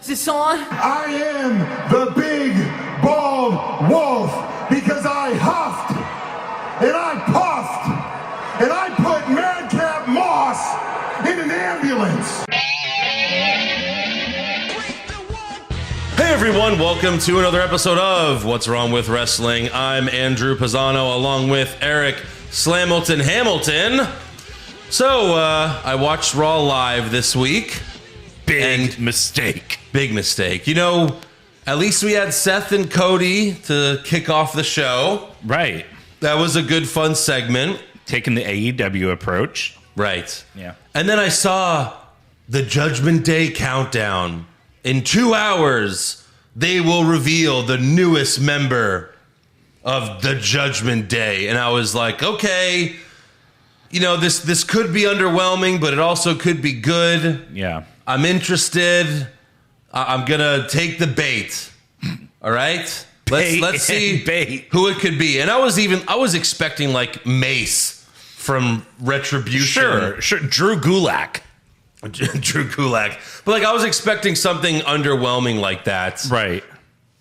Is this on? I am the big bald wolf because I huffed and I puffed and I put Madcap Moss in an ambulance. Hey everyone, welcome to another episode of What's Wrong with Wrestling. I'm Andrew Pisano along with Eric Slamilton Hamilton. So, I watched Raw live this week. Big mistake. Big mistake. You know, at least we had Seth and Cody to kick off the show. Right. That was a good, fun segment. Taking the AEW approach. Right. Yeah. And then I saw the Judgment Day countdown. In 2 hours, they will reveal the newest member of the Judgment Day. And I was like, okay, you know, this could be underwhelming, but it also could be good. Yeah. I'm interested. I'm going to take the bait. All right? Let's see who it could be. And I was expecting like Mace from Retribution. Sure. Drew Gulak. Drew Gulak. But like I was expecting something underwhelming like that. Right.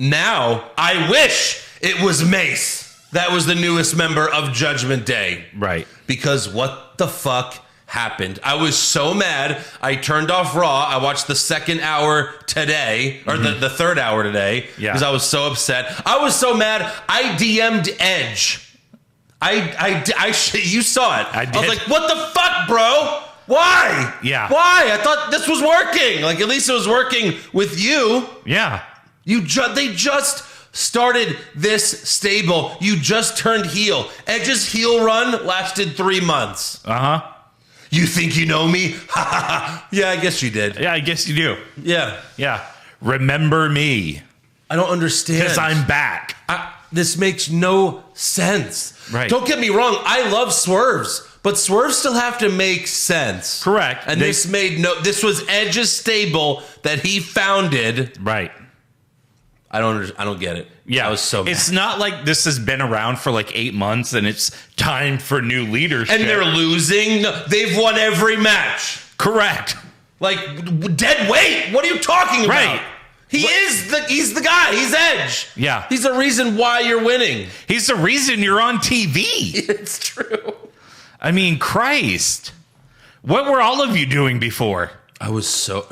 Now, I wish it was Mace that was the newest member of Judgment Day. Right. Because what the fuck happened? I was so mad. I turned off Raw. I watched the second hour today, or the third hour today, because I was so upset. I was so mad. I DM'd Edge. You saw it. I did. I was like, what the fuck, bro? Why? Yeah. Why? I thought this was working. Like, at least it was working with you. Yeah. They just started this stable. You just turned heel. Edge's heel run lasted 3 months. Uh-huh. You think you know me? Yeah, I guess you did. Yeah, I guess you do. Yeah. Yeah. Remember me. I don't understand. Because I'm back. This makes no sense. Right. Don't get me wrong. I love swerves, but swerves still have to make sense. Correct. And this was Edge's stable that he founded. Right. I don't get it. Yeah. I was so mad. It's not like this has been around for like 8 months and it's time for new leadership. And they're losing. They've won every match. Correct. Like, dead weight. What are you talking about? Right. He's the guy. He's Edge. Yeah. He's the reason why you're winning. He's the reason you're on TV. It's true. I mean, Christ. What were all of you doing before? I was so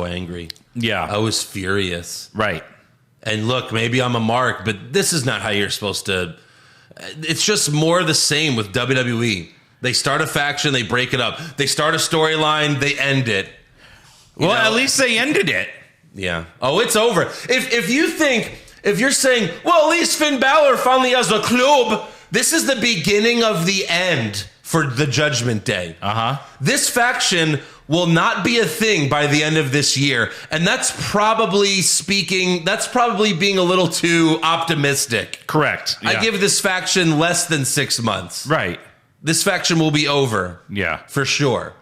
angry. Yeah. I was furious. Right. And look, maybe I'm a mark, but this is not how you're supposed to. It's just more the same with WWE. They start a faction, they break it up. They start a storyline, they end it. Well, at least they ended it. Yeah. Oh, it's over. If you're saying, well, at least Finn Balor finally has a club, this is the beginning of the end for the Judgment Day. Uh-huh. This faction will not be a thing by the end of this year. And that's probably being a little too optimistic. Correct. Yeah. I give this faction less than 6 months. Right. This faction will be over. Yeah. For sure.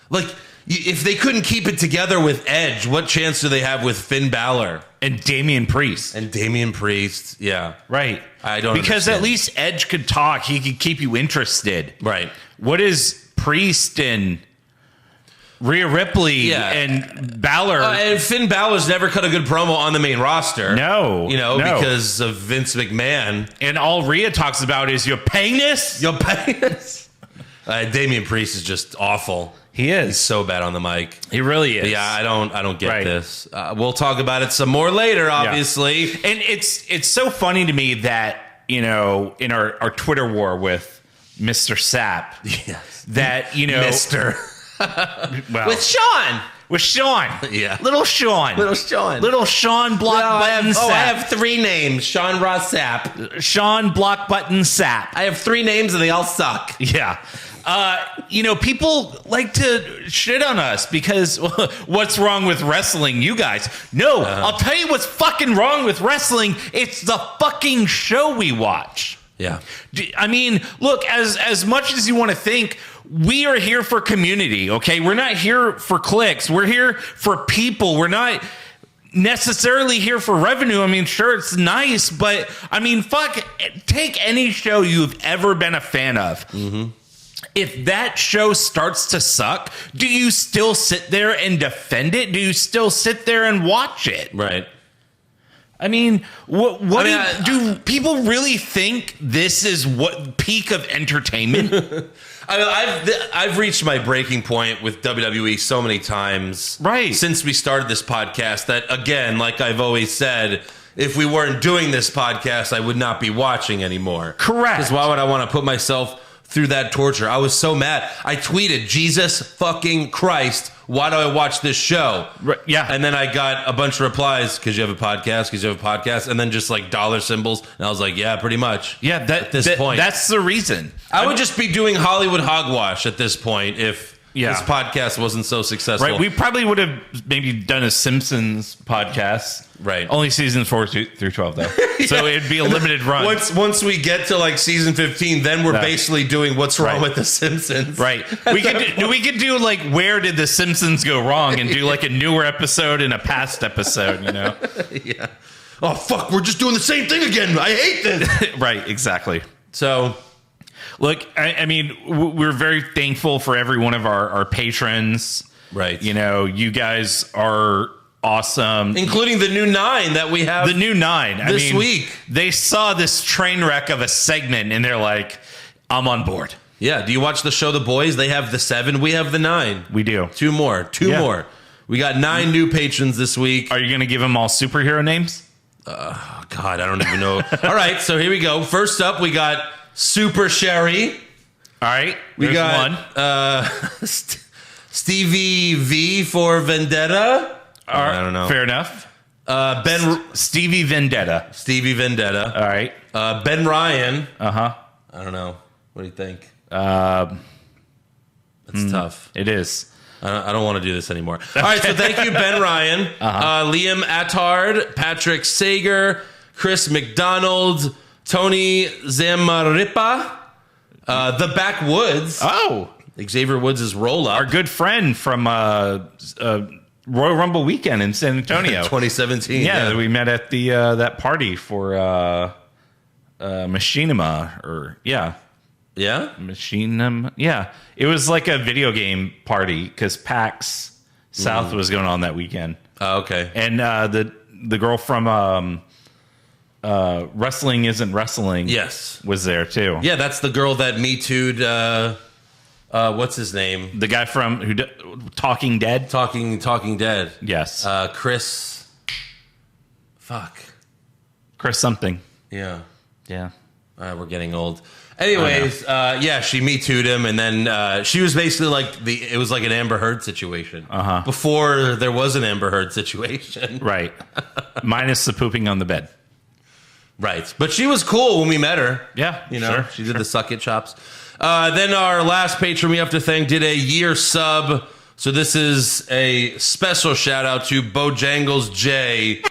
Like, if they couldn't keep it together with Edge, what chance do they have with Finn Balor? And Damian Priest. Yeah. Right. I don't Because understand. at least Edge could talk. He could keep you interested. Right. What is Priest and Rhea Ripley and Balor? And Finn Balor's never cut a good promo on the main roster. No. Because of Vince McMahon. And all Rhea talks about is your penis. Your penis. Damian Priest is just awful. He is. He's so bad on the mic. He really is. But yeah, I don't get this. We'll talk about it some more later, obviously. Yeah. And it's so funny to me that, in our Twitter war with Mr. Sapp, yes. that, Mr. well, With Sean. Yeah. Little Sean Block Button Sapp. I have 3 names. Sean Ross Sapp. Sean Block Button Sapp. I have 3 names and they all suck. Yeah. People like to shit on us because what's wrong with wrestling, you guys? No, I'll tell you what's fucking wrong with wrestling. It's the fucking show we watch. Yeah. I mean, look, as much as you want to think, we are here for community, okay? We're not here for clicks. We're here for people. We're not necessarily here for revenue. I mean, sure, it's nice, but I mean, fuck, take any show you've ever been a fan of. Mm-hmm. if that show starts to suck, do you still sit there and defend it? Do you still sit there and watch it? Right. I mean, do people really think this is what peak of entertainment? I've reached my breaking point with WWE so many times, right, since we started this podcast, that again, like I've always said, if we weren't doing this podcast, I would not be watching anymore. Correct. Because why would I want to put myself through that torture? I was so mad. I tweeted, Jesus fucking Christ, why do I watch this show? Right, yeah. And then I got a bunch of replies, because you have a podcast, and then just like dollar symbols. And I was like, yeah, pretty much. Yeah, at this point. That's the reason. I would just be doing Hollywood hogwash at this point if this podcast wasn't so successful. Right, we probably would have maybe done a Simpsons podcast. Right. Only seasons 4 through 12, though. So it'd be a limited run. Once we get to like season 15, then we're basically doing What's Wrong with the Simpsons. Right. We could do like Where Did the Simpsons Go Wrong, and do like a newer episode and a past episode, you know? Yeah. Oh, fuck, we're just doing the same thing again. I hate this. Right, exactly. So, look, I mean, we're very thankful for every one of our patrons. Right. You know, you guys are awesome. Including the new 9 that we have. The new 9. This week. They saw this train wreck of a segment and they're like, I'm on board. Yeah. Do you watch the show The Boys? They have the 7. We have the 9. We do. 2 more. 2 more. We got 9 new patrons this week. Are you going to give them all superhero names? God, I don't even know. All right. So here we go. First up, we got Super Sherry. All right. We got one. Stevie V for Vendetta. I don't know. Fair enough. Stevie Vendetta. All right. Ben Ryan. Uh-huh. I don't know. What do you think? It's tough. It is. I don't want to do this anymore. All right, so thank you, Ben Ryan, Liam Attard, Patrick Sager, Chris McDonald, Tony Zamaripa, The Backwoods. Oh. Xavier Woods' roll-up. Our good friend from Royal Rumble weekend in San Antonio. 2017. Yeah, we met at the that party for Machinima. Yeah? Machinima. Yeah. It was like a video game party because PAX South was going on that weekend. Oh, okay. And the girl from Wrestling Isn't Wrestling was there too. Yeah, that's the girl that Me Too'd, what's his name? The guy from Talking Dead? Talking Dead. Yes. Chris. Fuck. Chris something. Yeah. Yeah. We're getting old. Anyways, she Me Too'd him, and then she was basically like it was like an Amber Heard situation. Before there was an Amber Heard situation. Right. Minus the pooping on the bed. Right. But she was cool when we met her. Yeah. You know, she did the suck it chops. Then our last patron we have to thank did a year sub. So this is a special shout out to Bojangles J.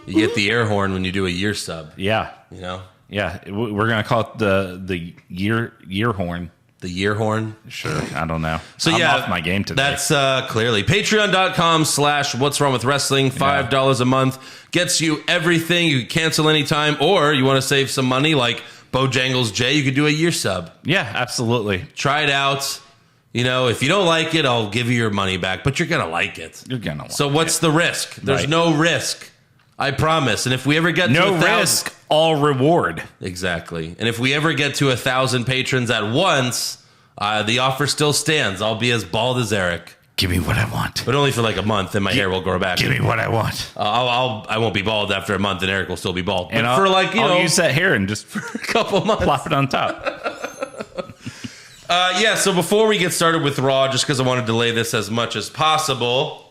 You get the air horn when you do a year sub. Yeah. You know? Yeah. We're going to call it the year horn. The year horn? Sure. I don't know. So I'm off my game today. That's clearly patreon.com/what's wrong with wrestling. $5 a month gets you everything. You can cancel anytime, or you want to save some money like Bojangles J, you could do a year sub. Yeah, absolutely. Try it out. You know, if you don't like it, I'll give you your money back, but you're going to like it. You're going to like it. So what's the risk? There's no risk. I promise. And if we ever get to 1,000... No risk, all reward. Exactly. And if we ever get to 1,000 patrons at once, the offer still stands. I'll be as bald as Eric. Give me what I want. But only for like a month, and my hair will grow back. Give me what I want. I won't be bald after a month, and Eric will still be bald. And but I'll use that hair and just for a couple months. Plop it on top. So before we get started with Raw, just because I want to delay this as much as possible,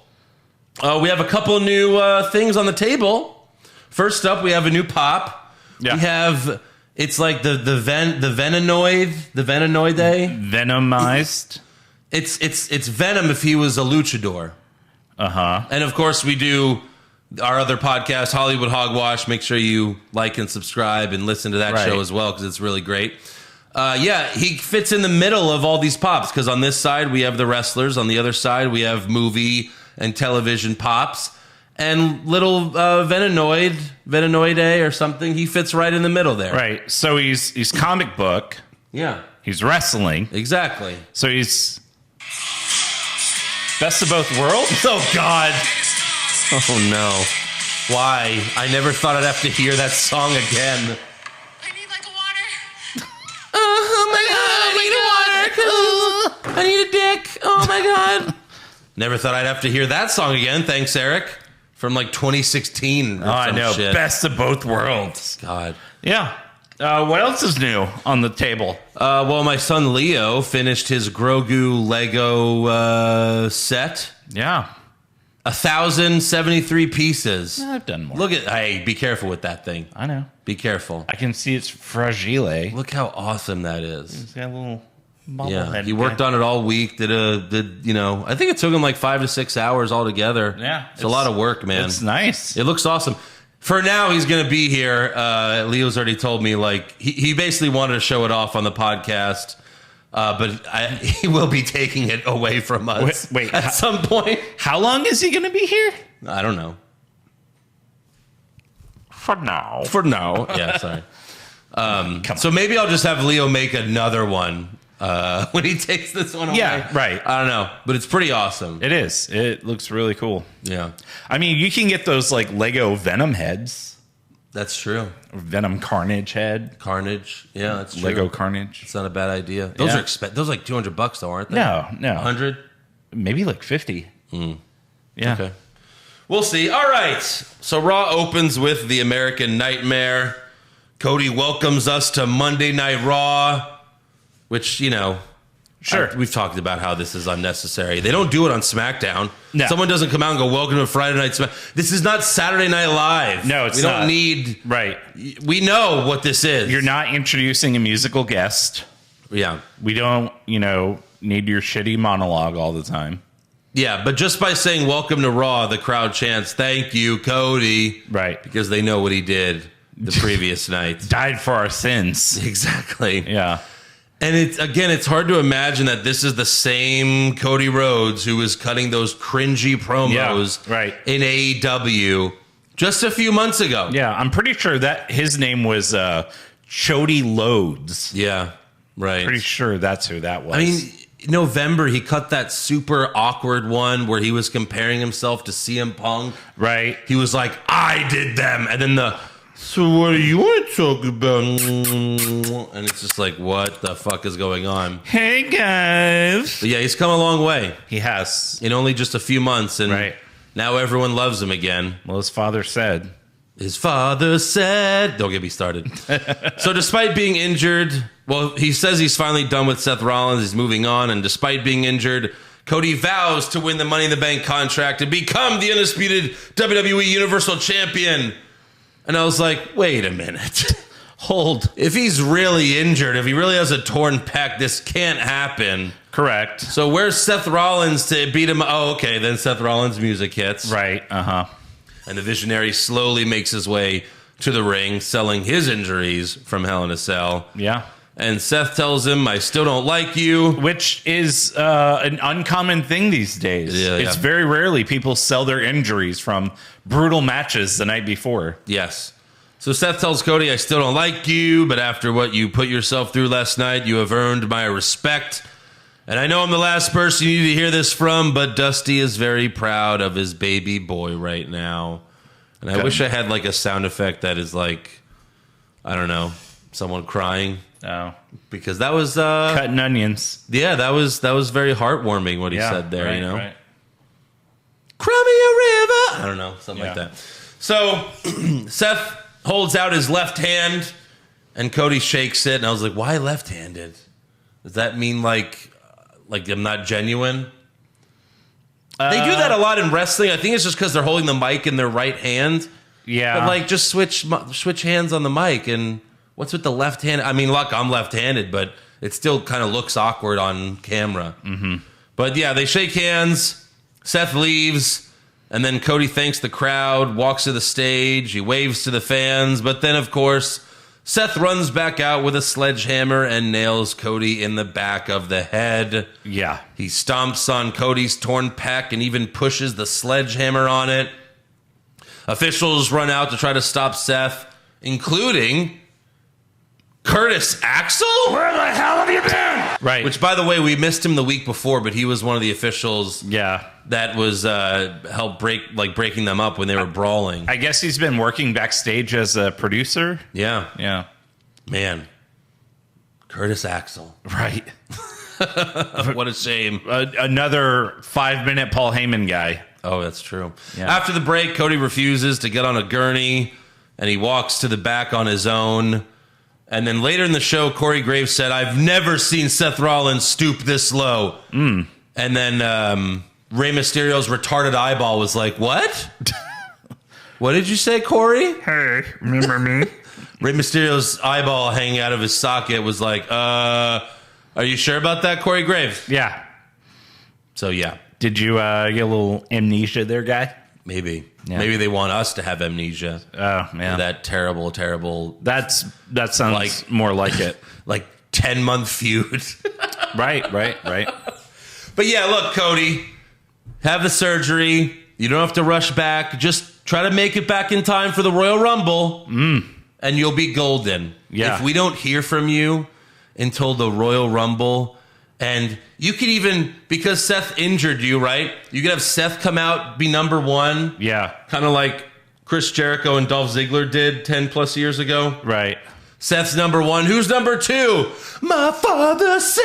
we have a couple new things on the table. First up, we have a new pop. Yeah. We have, it's like the Venenoid day. Venomized. It's Venom if he was a luchador. And of course, we do our other podcast, Hollywood Hogwash. Make sure you like and subscribe and listen to that show as well, because it's really great. He fits in the middle of all these pops, because on this side we have the wrestlers, on the other side we have movie and television pops, and little Venenoide or something. He fits right in the middle there. Right. So he's comic book. Yeah. He's wrestling. Exactly. So he's best of both worlds. Oh, God. Oh, no. Why? I never thought I'd have to hear that song again. I need like a water. Oh, my God. I need a dick. Oh, my God. Never thought I'd have to hear that song again. Thanks, Eric. From like 2016. Oh, I know. Shit. Best of both worlds. God. Yeah. What else is new on the table? Well, my son Leo finished his Grogu Lego set. Yeah. 1,073 pieces. I've done more. Look at, hey, be careful with that thing. I know. Be careful. I can see it's fragile. Look how awesome that is. It's got a little bobblehead. Yeah, he worked on it all week. Did I think it took him like 5 to 6 hours altogether. Yeah. It's a lot of work, man. It's nice. It looks awesome. For now, he's going to be here. Leo's already told me, like, he basically wanted to show it off on the podcast. But he will be taking it away from us Wait, at some point. How long is he going to be here? I don't know. For now. Yeah, sorry. So maybe I'll just have Leo make another one when he takes this one away. Yeah, right. I don't know. But it's pretty awesome. It is. It looks really cool. Yeah. I mean, you can get those like Lego Venom heads. That's true. Venom Carnage head. Carnage. Yeah, that's true. Lego Carnage. It's not a bad idea. Those Yeah. are those are like $200 though, aren't they? No. 100? Maybe like 50. Yeah. Okay. We'll see. All right. So Raw opens with the American Nightmare. Cody welcomes us to Monday Night Raw, which, Sure. we've talked about how this is unnecessary. They don't do it on SmackDown. No. Someone doesn't come out and go, welcome to Friday Night Smack. This is not Saturday Night Live. No, it's we not. don't need... Right. We know what this is. You're not introducing a musical guest. Yeah. We don't, need your shitty monologue all the time. Yeah, but just by saying welcome to Raw, the crowd chants, thank you, Cody. Right. Because they know what he did the previous night. Died for our sins. Exactly. Yeah. And it's hard to imagine that this is the same Cody Rhodes who was cutting those cringy promos right. in AEW just a few months ago. Yeah, I'm pretty sure that his name was Chody Loads. Yeah, right. Pretty sure that's who that was. I mean, November, he cut that super awkward one where he was comparing himself to CM Punk. Right. He was like, I did them. And then so what do you want to talk about? And it's just like, what the fuck is going on? Hey, guys. But yeah, he's come a long way He has. in only just a few months. And Right. now everyone loves him again. Well, his father said. His father said, don't get me started. So despite being injured, well, he says he's finally done with Seth Rollins. He's moving on. And despite being injured, Cody vows to win the Money in the Bank contract and become the undisputed WWE Universal Champion. And I was like, wait a minute. Hold. If he's really injured, if he really has a torn pec, this can't happen. Correct. So where's Seth Rollins to beat him? Oh, okay. Then Seth Rollins' music hits. Right. Uh-huh. And the Visionary slowly makes his way to the ring, selling his injuries from Hell in a Cell. Yeah. And Seth tells him, I still don't like you. Which is an uncommon thing these days. Yeah, it's yeah. very rarely people sell their injuries from brutal matches the night before. Yes. So Seth tells Cody, I still don't like you, but after what you put yourself through last night, you have earned my respect. And I know I'm the last person you need to hear this from, but Dusty is very proud of his baby boy right now. And I wish I had like a sound effect that is like, I don't know, someone crying. Oh. Because that was Cutting onions. yeah, that was very heartwarming what he said there, right, you know. Right. Cry me a river. I don't know, something like Yeah. that. So Seth holds out his left hand and Cody shakes it and I was like, why left-handed? Does that mean like I'm not genuine? They do that a lot in wrestling. I think it's just because they're holding the mic in their right hand. Yeah. But like just switch hands on the mic. And what's with the left hand? I mean, look, I'm left-handed, but it still kind of looks awkward on camera. Mm-hmm. But yeah, they shake hands. Seth leaves. And then Cody thanks the crowd, walks to the stage. He waves to the fans. But then, of course, Seth runs back out with a sledgehammer and nails Cody in the back of the head. Yeah. He stomps on Cody's torn pec and even pushes the sledgehammer on it. Officials run out to try to stop Seth, including Curtis Axel? Where the hell have you been? Right. Which, by the way, we missed him the week before, but he was one of the officials that was helped breaking them up when they were brawling. I guess he's been working backstage as a producer. Yeah. Yeah. Man. Curtis Axel. Right. What a shame. Another 5-minute Paul Heyman guy. Oh, that's true. Yeah. After the break, Cody refuses to get on a gurney, and he walks to the back on his own. And then later in the show, Corey Graves said, I've never seen Seth Rollins stoop this low. And then Rey Mysterio's retarded eyeball was like, what? What did you say, Corey? Hey, remember me? Rey Mysterio's eyeball hanging out of his socket was like, are you sure about that, Corey Graves? Yeah. So, yeah. Did you get a little amnesia there, guy? Maybe. Yeah. Maybe they want us to have amnesia. Oh, man. That terrible. That sounds more like it. Like 10-month feud. Right. But yeah, look, Cody, have the surgery. You don't have to rush back. Just try to make it back in time for the Royal Rumble, and you'll be golden. Yeah. If we don't hear from you until the Royal Rumble, and you could even, because Seth injured you, right? You could have Seth come out, be number one. Yeah. Kind of like Chris Jericho and Dolph Ziggler did 10 plus years ago. Right. Seth's number one. Who's number two? My father said.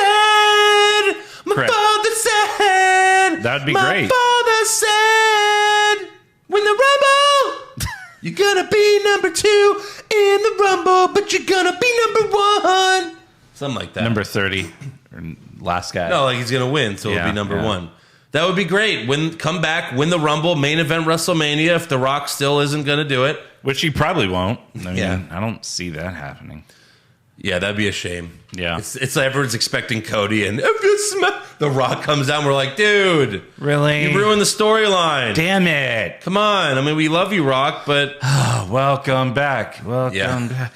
My Correct. father said. That'd be my great. Father said. Win the Rumble. You're gonna be number two in the Rumble, but you're gonna be number one. Something like that. Number 30. Or last guy. No, like he's gonna win, so it'll be number one. That would be great. Come back, win the Rumble, main event WrestleMania. If The Rock still isn't gonna do it, which he probably won't. I mean, Yeah. I don't see that happening. yeah, that'd be a shame. Yeah. It's like everyone's expecting Cody, and The Rock comes down. We're like, dude, Really? you ruined the storyline. Damn it. Come on. I mean, we love you, Rock, but Welcome back. Yeah. back.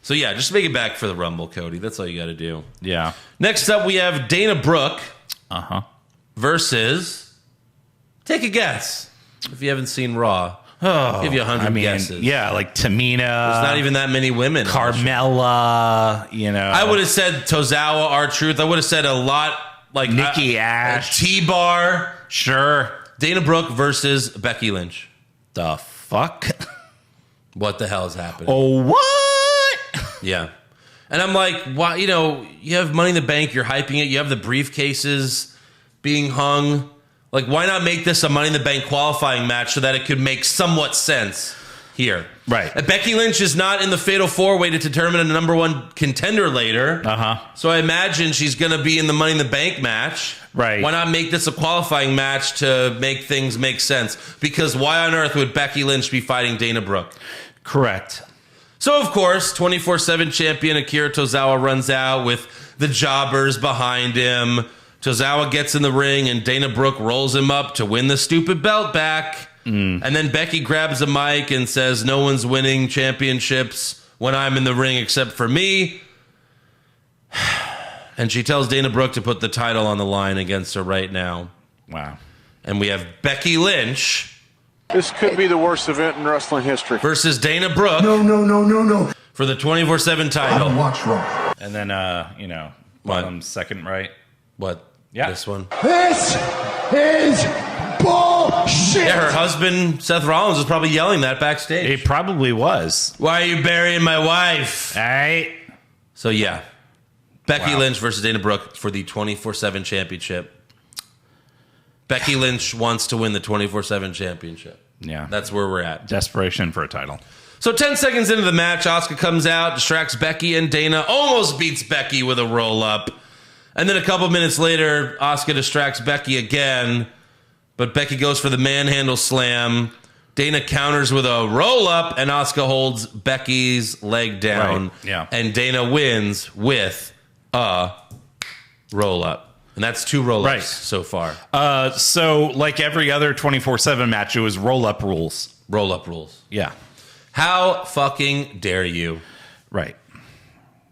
so yeah, just make it back for the Rumble, Cody. That's all you got to do. Yeah. Next up, we have Dana Brooke versus. Take a guess. If you haven't seen Raw, Oh, give you 100 guesses. Yeah, like Tamina. There's not even that many women. Carmella, I would have said Tozawa, R-Truth. I would have said a lot like Nikki Ash. T-Bar. Sure. Dana Brooke versus Becky Lynch. The fuck? What the hell is happening? Oh, what? Yeah. And I'm like, why? You have Money in the Bank. You're hyping it. You have the briefcases being hung. Like, why not make this a Money in the Bank qualifying match so that it could make somewhat sense here? Right. Becky Lynch is not in the Fatal 4-Way to determine a number one contender later. So I imagine she's going to be in the Money in the Bank match. Right. Why not make this a qualifying match to make things make sense? Because why on earth would Becky Lynch be fighting Dana Brooke? Correct. So, of course, 24/7 champion Akira Tozawa runs out with the jobbers behind him. Tozawa gets in the ring, and Dana Brooke rolls him up to win the stupid belt back. And then Becky grabs a mic and says, no one's winning championships when I'm in the ring except for me. And she tells Dana Brooke to put the title on the line against her right now. Wow. And we have Becky Lynch. This could be the worst event in wrestling history. Versus Dana Brooke. No. For the 24/7 I title. don't watch Raw. And then, bottom second right. What? Yeah. This one? This is bullshit. Yeah, her husband, Seth Rollins, was probably yelling that backstage. It probably was. Why are you burying my wife? All right. So, yeah. Becky Lynch versus Dana Brooke for the 24/7 championship. Becky Lynch wants to win the 24/7 championship. Yeah. That's where we're at. Desperation for a title. So 10 seconds into the match, Asuka comes out, distracts Becky, and Dana almost beats Becky with a roll-up. And then a couple minutes later, Asuka distracts Becky again, but Becky goes for the manhandle slam. Dana counters with a roll-up, and Asuka holds Becky's leg down. Right. Yeah. And Dana wins with a roll-up. And that's 2 roll-ups Right. so far. So, like every other 24/7 match, it was roll-up rules. Roll-up rules. Yeah. How fucking dare you? Right.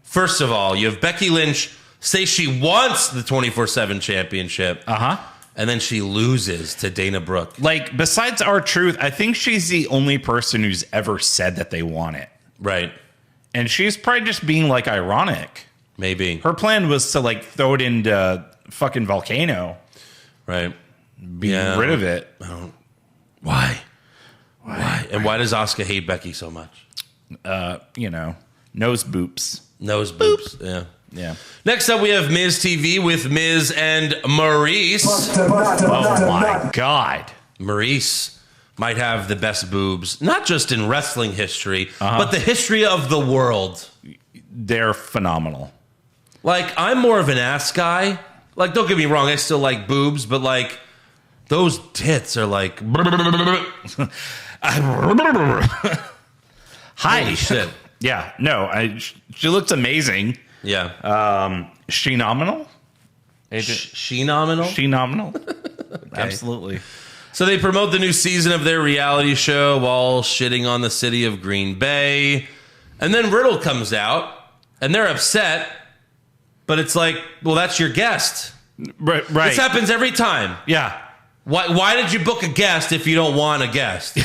First of all, you have Becky Lynch say she wants the 24/7 championship. and then she loses to Dana Brooke. Like, besides R-Truth, I think she's the only person who's ever said that they want it. Right. And she's probably just being, like, ironic. Maybe. Her plan was to, like, throw it into fucking Volcano. Right. Be rid of it. Why? And why does Asuka hate Becky so much? Nose boops. Nose boobs. Yeah. Yeah. Next up, we have Miz TV with Miz and Maurice. Oh, my God. Maurice might have the best boobs, not just in wrestling history, but the history of the world. They're phenomenal. Like, I'm more of an ass guy. Like, don't get me wrong, I still like boobs, but, like, those tits are like... Hi. Holy shit. Yeah. No, she looks amazing. Yeah. She nominal? She nominal? She nominal? Absolutely. So they promote the new season of their reality show while shitting on the city of Green Bay. And then Riddle comes out, and they're upset. But it's like, well, that's your guest. Right. This happens every time. Yeah. Why did you book a guest if you don't want a guest?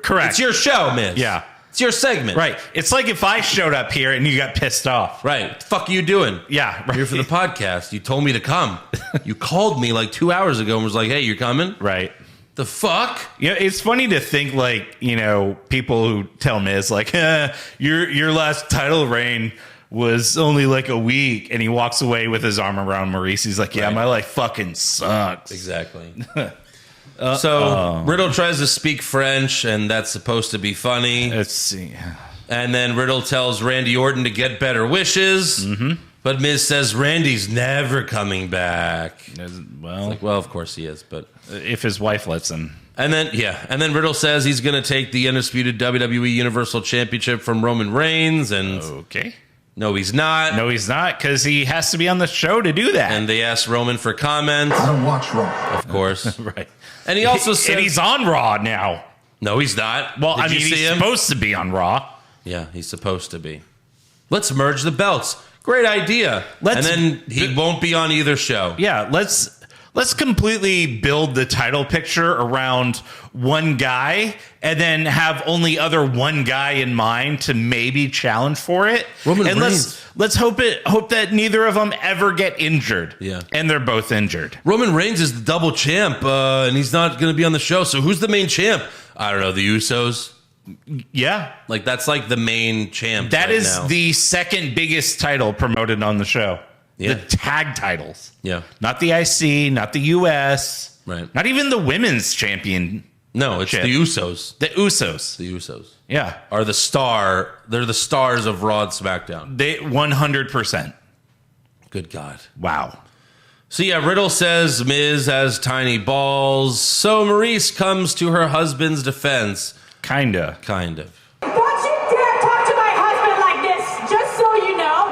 Correct. It's your show, Miz. Yeah. It's your segment. Right. It's like if I showed up here and you got pissed off. Right. What the fuck are you doing? Yeah. Right. Here for the podcast. You told me to come. You called me like 2 hours ago and was like, hey, you're coming? Right. The fuck? Yeah, it's funny to think, like, people who tell Miz, like, your last title reign was only like a week, and he walks away with his arm around Maurice. He's like, yeah, my life fucking sucks. Exactly. So Riddle tries to speak French, and that's supposed to be funny. Let's see. And then Riddle tells Randy Orton to get better wishes. Mm-hmm. But Miz says Randy's never coming back. Well, of course he is, but if his wife lets him. And then Riddle says he's going to take the undisputed WWE Universal Championship from Roman Reigns. And okay. No, he's not. No, he's not, because he has to be on the show to do that. And they asked Roman for comments. I don't watch Raw. Of course. Right. And he also said... And he's on Raw now. No, he's not. Well, he's supposed to be on Raw. Yeah, he's supposed to be. Let's merge the belts. Great idea. And then he won't be on either show. Yeah, let's completely build the title picture around one guy and then have only other one guy in mind to maybe challenge for it. Roman and Reigns. let's hope that neither of them ever get injured. Yeah. And they're both injured. Roman Reigns is the double champ, and he's not going to be on the show. So who's the main champ? I don't know, the Usos. Yeah. Like, that's like the main champ. That right is now. the second biggest title promoted on the show. Yeah. The tag titles. Yeah. Not the IC, not the US. Right. Not even the women's champion. No, it's the Usos. The Usos. The Usos. Yeah. Are the star. They're the stars of Raw and SmackDown. They 100%. Good God. Wow. So yeah, Riddle says Miz has tiny balls. So Maurice comes to her husband's defense. Kinda. Kind of. Don't you dare talk to my husband like this. Just so you know,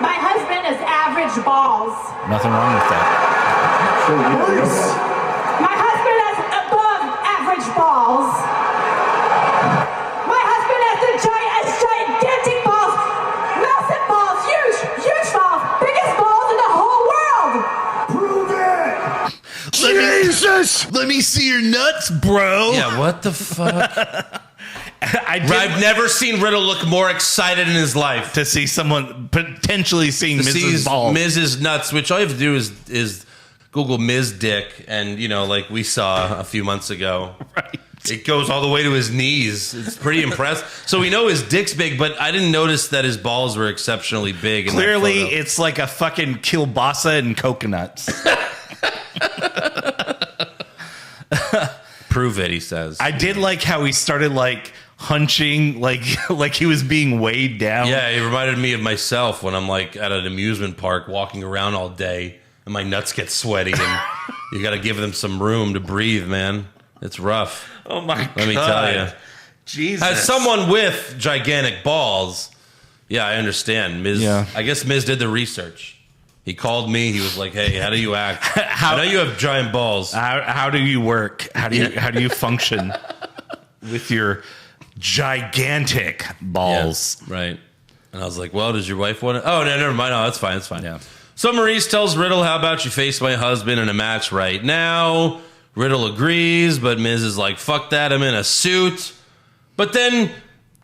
my husband is average balls. Nothing wrong with that. My husband has above average balls. My husband has gigantic balls. Massive balls. Huge balls. Biggest balls in the whole world. Prove it! Jesus! Let me see your nuts, bro. Yeah, what the fuck? I've never seen Riddle look more excited in his life. to see someone potentially seeing Mrs. Balls. Miz's nuts, which all you have to do is Google Miz dick, and like we saw a few months ago. Right. It goes all the way to his knees. It's pretty impressive. So we know his dick's big, but I didn't notice that his balls were exceptionally big. Clearly, it's like a fucking kielbasa and coconuts. Prove it, he says. I did like how he started like hunching, like he was being weighed down. Yeah, it reminded me of myself when I'm like at an amusement park walking around all day and my nuts get sweaty and you got to give them some room to breathe, man. It's rough. Oh my God. Let me tell you. Jesus. As someone with gigantic balls, yeah, I understand. I guess Miz did the research. He called me. He was like, "Hey, how do you act? I know you have giant balls. How do you work? How do you function with your gigantic balls?" Yeah, right. And I was like, "Well, does your wife want it?" Oh, no, never mind. No, that's fine. That's fine. Yeah. So Maurice tells Riddle, how about you face my husband in a match right now? Riddle agrees, but Miz is like, fuck that, I'm in a suit. But then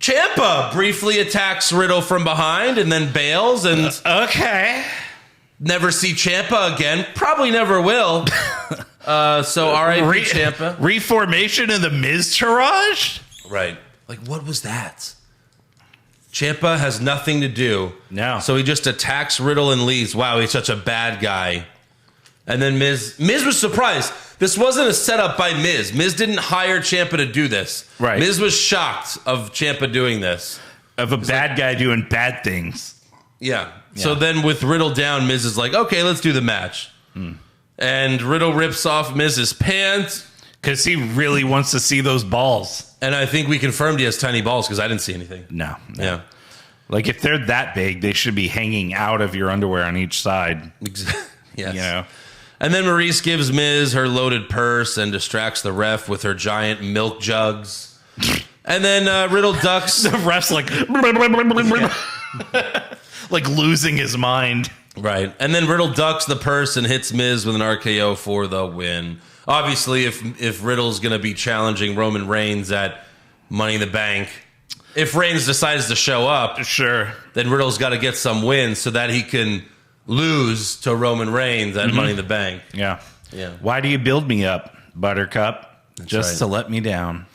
Ciampa briefly attacks Riddle from behind and then bails and Okay. never see Ciampa again. Probably never will. So R.I.P. Ciampa. Reformation of the Miztourage? Right. Like, what was that? Ciampa has nothing to do. No. So he just attacks Riddle and leaves. Wow, he's such a bad guy. And then Miz was surprised. This wasn't a setup by Miz. Miz didn't hire Ciampa to do this. Right. Miz was shocked of Ciampa doing this. Of a bad guy doing bad things. Yeah. So then with Riddle down, Miz is like, okay, let's do the match. And Riddle rips off Miz's pants. Because he really wants to see those balls. And I think we confirmed he has tiny balls because I didn't see anything. No. Yeah. Like, if they're that big, they should be hanging out of your underwear on each side. Yes. You know? And then Maurice gives Miz her loaded purse and distracts the ref with her giant milk jugs. And then Riddle ducks. The ref's like... like losing his mind. Right. And then Riddle ducks the purse and hits Miz with an RKO for the win. Obviously, if Riddle's going to be challenging Roman Reigns at Money in the Bank, if Reigns decides to show up, Sure. then Riddle's got to get some wins so that he can lose to Roman Reigns at Money in the Bank. Yeah. Yeah. Why do you build me up, Buttercup? Just right. to let me down.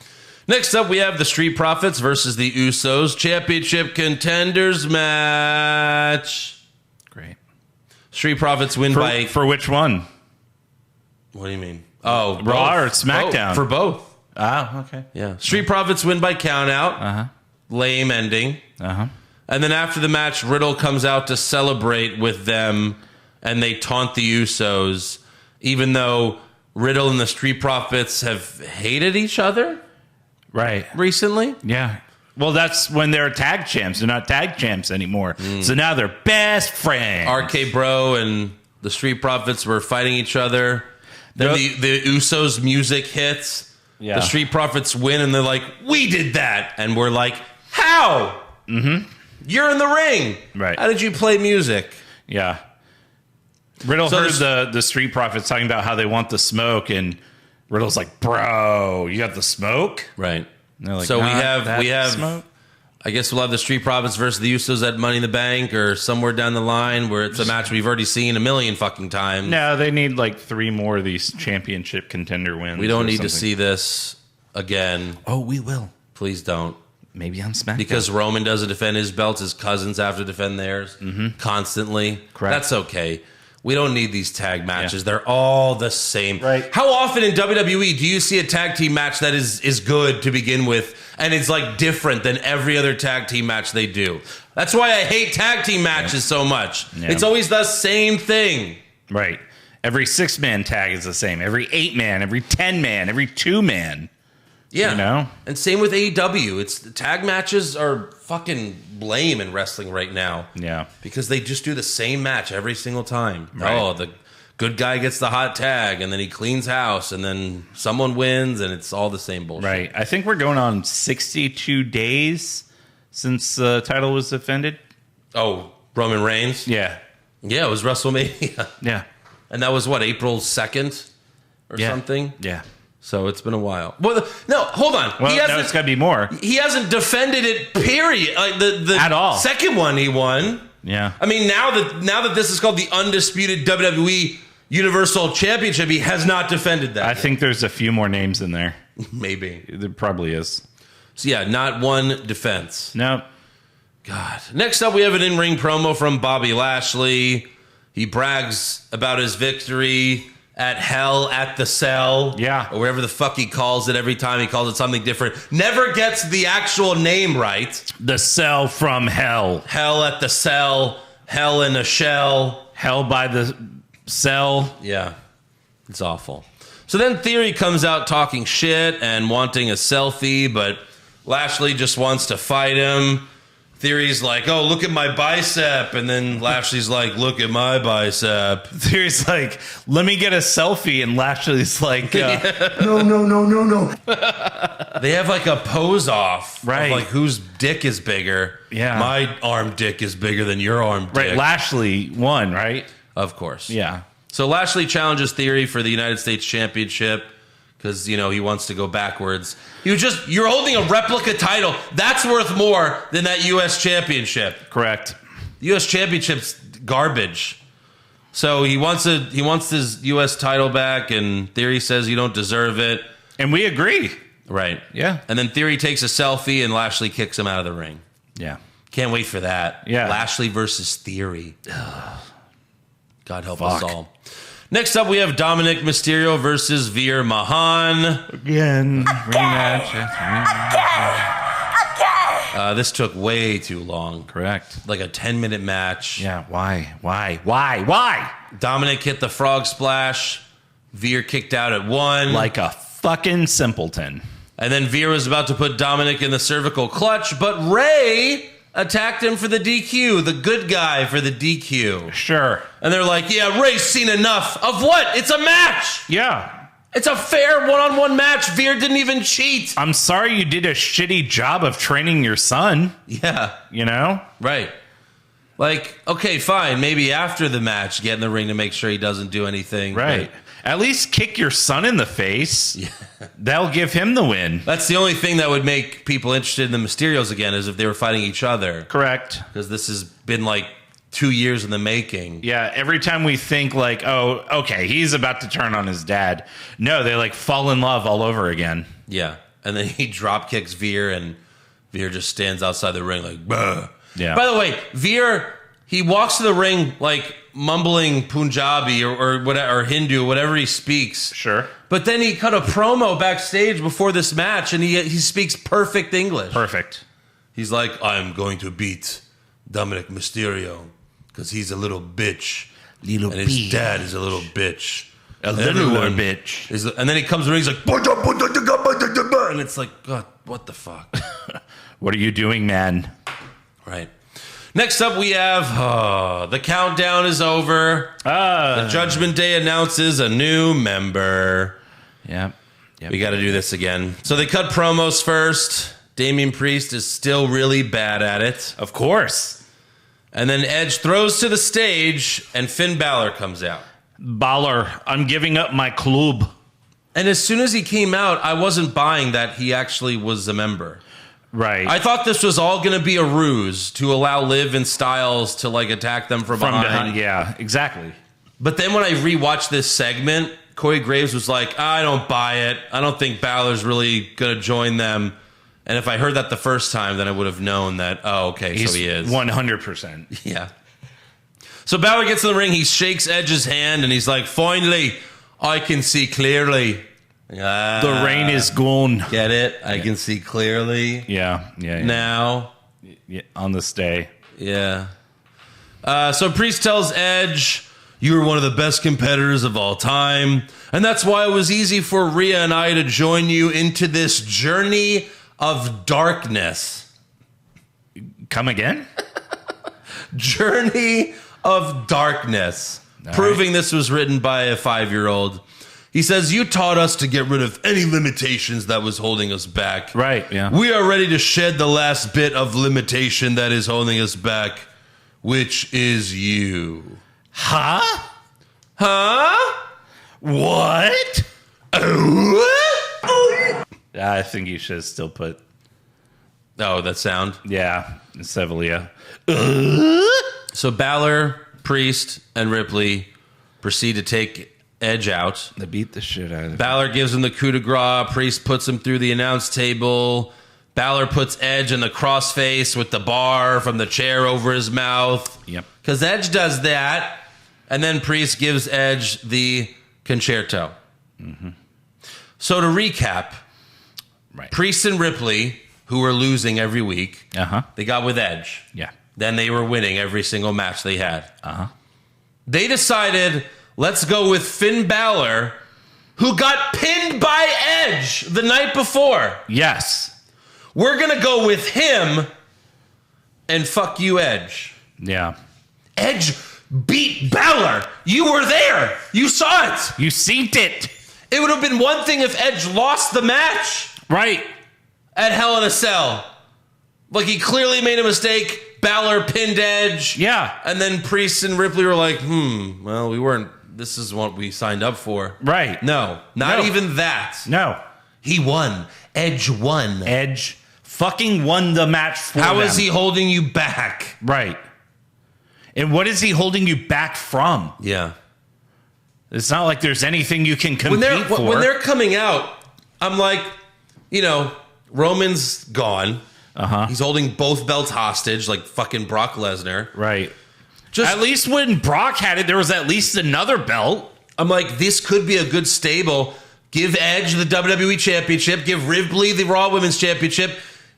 Next up, we have the Street Profits versus the Usos Championship Contenders match. Great. Street Profits win by... For which one? What do you mean? Oh, Raw both. or SmackDown? Both. For both. Ah, okay. Yeah. Street Profits win by countout. Uh-huh. Lame ending. Uh-huh. And then after the match, Riddle comes out to celebrate with them, and they taunt the Usos, even though Riddle and the Street Profits have hated each other Right. recently. Yeah. Well, that's when they're tag champs. They're not tag champs anymore. So now they're best friends. RK Bro and the Street Profits were fighting each other. Then the Usos music hits. Yeah. The Street Profits win, and they're like, we did that. And we're like, how? Mm-hmm. You're in the ring. Right. How did you play music? Yeah. Riddle So heard the Street Profits talking about how they want the smoke, and Riddle's like, bro, you got the smoke? Right. And they're like, So we "Not have that smoke. I guess we'll have the Street Profits versus the Usos at Money in the Bank or somewhere down the line where it's a match we've already seen a million fucking times. No, they need like 3 more of these championship contender wins. We don't or need to something. see this again. Oh, we will. Please don't. Maybe on SmackDown. Because Roman doesn't defend his belts, his cousins have to defend theirs constantly. Correct. That's okay. We don't need these tag matches. They're all the same. Right. How often in WWE do you see a tag team match that is good to begin with and it's like different than every other tag team match they do? That's why I hate tag team matches so much. Yeah. It's always the same thing. Right. Every 6-man tag is the same. Every 8-man, every 10-man, every 2-man. Yeah. You know? And same with AEW. It's the tag matches are fucking lame in wrestling right now. Yeah. Because they just do the same match every single time. Right. Oh, the good guy gets the hot tag, and then he cleans house, and then someone wins, and it's all the same bullshit. Right. I think we're going on 62 days since the title was defended. Oh, Roman Reigns? Yeah. Yeah, it was WrestleMania. Yeah. And that was, what, April 2nd or something? Yeah. So it's been a while. Well, no, hold on. Well, no, it's got to be more. He hasn't defended it, period. Like the At all. second one he won. Yeah. I mean, now that this is called the undisputed WWE Universal Championship, he has not defended that. I think there's a few more names in there. Maybe. There probably is. So yeah, not one defense. No. God. Next up, we have an in-ring promo from Bobby Lashley. He brags about his victory at Hell at the Cell. Yeah. Or whatever the fuck he calls it every time. He calls it something different. Never gets the actual name right. The Cell from Hell. Hell at the Cell. Hell in a Shell. Hell by the Cell. Yeah. It's awful. So then Theory comes out talking shit and wanting a selfie, but Lashley just wants to fight him. Theory's like, oh, look at my bicep. And then Lashley's like, look at my bicep. Theory's like, let me get a selfie. And Lashley's like, No. They have like a pose off. Right. Of like whose dick is bigger. Yeah. My arm dick is bigger than your arm dick. right, Lashley won, right? Of course. Yeah. So Lashley challenges Theory for the United States Championship because, you know, he wants to go backwards. You're holding a replica title. That's worth more than that U.S. Championship. Correct. The U.S. Championship's garbage. So he wants his U.S. title back, and Theory says you don't deserve it. And we agree. Right. Yeah. And then Theory takes a selfie, and Lashley kicks him out of the ring. Yeah. Can't wait for that. Yeah. Lashley versus Theory. God help us all. Next up, we have Dominic Mysterio versus Veer Mahan. Again. Rematch. This took way too long. Correct. Like a 10-minute match. Yeah. Why? Dominic hit the frog splash. Veer kicked out at 1. Like a fucking simpleton. And then Veer was about to put Dominic in the cervical clutch, but Ray attacked him for the DQ, the good guy for the DQ. Sure. And they're like, yeah, Ray's seen enough. Of what? It's a match. Yeah. It's a fair one-on-one match. Veer didn't even cheat. I'm sorry you did a shitty job of training your son. Yeah. You know? Right. Like, okay, fine. Maybe after the match, get in the ring to make sure he doesn't do anything. Right. At least kick your son in the face. Yeah. That'll give him the win. That's the only thing that would make people interested in the Mysterios again is if they were fighting each other. Correct. Because this has been like 2 years in the making. Yeah, every time we think like, oh, okay, he's about to turn on his dad. No, they like fall in love all over again. Yeah. And then he drop kicks Veer and Veer just stands outside the ring like, bah. Yeah. By the way, Veer, he walks to the ring like mumbling Punjabi or whatever, or Hindu, whatever he speaks. Sure. But then he cut a promo backstage before this match, and he speaks perfect English. Perfect. He's like, I'm going to beat Dominic Mysterio because he's a little bitch. And his dad is a little bitch. A little bitch. And then he comes and he's like, and it's like, God, what the fuck? What are you doing, man? Right. Next up, we have the countdown is over. The Judgment Day announces a new member. Yep. We got to do this again. So they cut promos first. Damian Priest is still really bad at it. Of course. And then Edge throws to the stage, and Finn Balor comes out. Balor, I'm giving up my club. And as soon as he came out, I wasn't buying that he actually was a member. Right. I thought this was all going to be a ruse to allow Liv and Styles to like attack them from behind. Yeah, exactly. But then when I rewatched this segment, Corey Graves was like, I don't buy it. I don't think Balor's really going to join them. And if I heard that the first time, then I would have known that, oh, okay, so he is. 100%. Yeah. So Balor gets in the ring. He shakes Edge's hand, and he's like, finally, I can see clearly. The rain is gone. Get it? I can see clearly. Yeah. Now. Yeah, on this day. Yeah. So Priest tells Edge, you were one of the best competitors of all time, and that's why it was easy for Rhea and I to join you into this journey of darkness. Come again? Journey of darkness. All Proving right. this was written by a 5-year-old. He says, you taught us to get rid of any limitations that was holding us back. Right, yeah. We are ready to shed the last bit of limitation that is holding us back, which is you. Huh? What? I think you should still put... Oh, that sound? Yeah, instead of Leah. So Balor, Priest, and Ripley proceed to take Edge out. They beat the shit out of him. Balor gives him the coup de grace. Priest puts him through the announce table. Balor puts Edge in the crossface with the bar from the chair over his mouth. Yep. Because Edge does that. And then Priest gives Edge the concerto. Mm-hmm. So to recap, Right. Priest and Ripley, who were losing every week, they got with Edge. Yeah. Then they were winning every single match they had. Uh-huh. They decided, let's go with Finn Balor, who got pinned by Edge the night before. Yes. We're going to go with him and fuck you, Edge. Yeah. Edge beat Balor. You were there. You saw it. You seen it. It would have been one thing if Edge lost the match Right. at Hell in a Cell. Like he clearly made a mistake, Balor pinned Edge. Yeah. And then Priest and Ripley were like, well, we weren't, this is what we signed up for. Right. No, not even that. No. He won. Edge won. Edge fucking won the match for them. How is he holding you back? Right. And what is he holding you back from? Yeah. It's not like there's anything you can compete for. When they're coming out, I'm like, Roman's gone. He's holding both belts hostage like fucking Brock Lesnar. Right. At least when Brock had it, there was at least another belt. I'm like, this could be a good stable. Give Edge the WWE Championship. Give Ripley the Raw Women's Championship.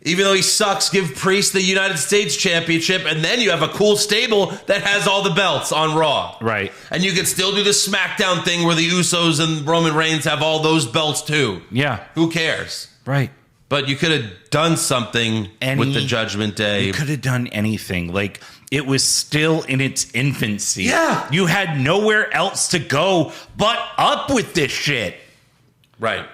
Even though he sucks, give Priest the United States Championship. And then you have a cool stable that has all the belts on Raw. Right. And you can still do the SmackDown thing where the Usos and Roman Reigns have all those belts too. Yeah. Who cares? Right. But you could have done something with the Judgment Day. You could have done anything. Like, it was still in its infancy. Yeah. You had nowhere else to go but up with this shit. Right.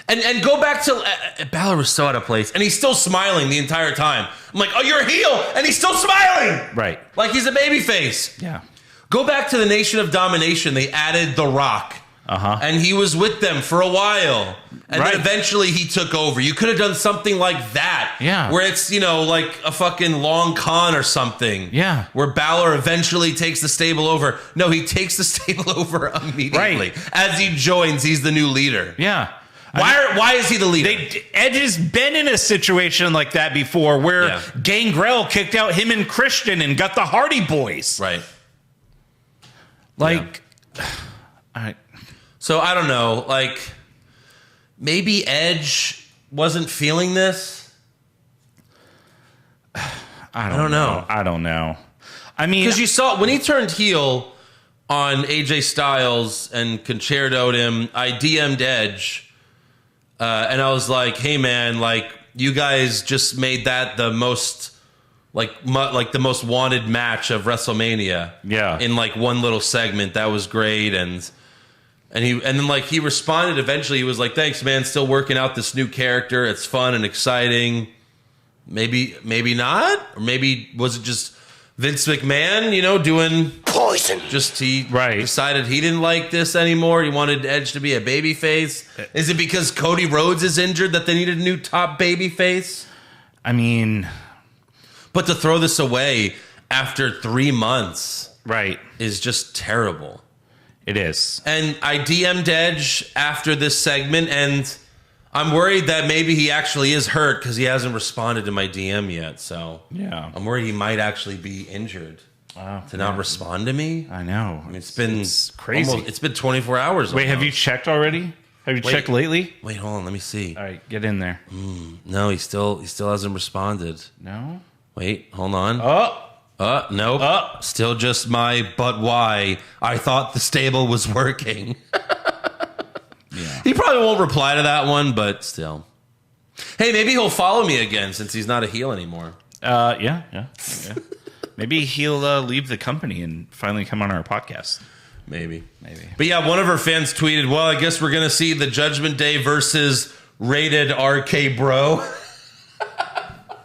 And go back to Balor was so out of place, and he's still smiling the entire time. I'm like, oh, you're a heel, and he's still smiling. Right. Like he's a babyface. Yeah. Go back to the Nation of Domination. They added The Rock. And he was with them for a while. And then eventually he took over. You could have done something like that. Yeah. Where it's, like a fucking long con or something. Yeah. Where Balor eventually takes the stable over. No, he takes the stable over immediately. Right. As he joins, he's the new leader. Yeah. Why is he the leader? Edge has been in a situation like that before where Gangrel kicked out him and Christian and got the Hardy Boys. Right. Like, So I don't know. Like, maybe Edge wasn't feeling this. I don't know. I mean, because you saw when he turned heel on AJ Styles and concertoed him, I DM'd Edge. And I was like, hey man, like you guys just made that the most the most wanted match of WrestleMania. Yeah. In like one little segment. That was great. And then like he responded eventually. He was like, thanks man, still working out this new character. It's fun and exciting. Maybe not. Or maybe was it just Vince McMahon, doing poison. Just he decided he didn't like this anymore. He wanted Edge to be a babyface. Is it because Cody Rhodes is injured that they needed a new top babyface? I mean, but to throw this away after 3 months, is just terrible. It is. And I DM'd Edge after this segment, and I'm worried that maybe he actually is hurt because he hasn't responded to my DM yet. So yeah, I'm worried he might actually be injured to not respond to me. I know. I mean, it's crazy. It's been 24 hours. Wait, have you checked already? Have you checked lately? Wait, hold on. Let me see. All right, get in there. No, he still hasn't responded. No. Wait, hold on. Nope. Still just my but why. I thought the stable was working. Yeah. He probably won't reply to that one, but still. Hey, maybe he'll follow me again since he's not a heel anymore. Yeah. Maybe he'll leave the company and finally come on our podcast. Maybe. But yeah, one of our fans tweeted, well, I guess we're going to see the Judgment Day versus Rated RK Bro.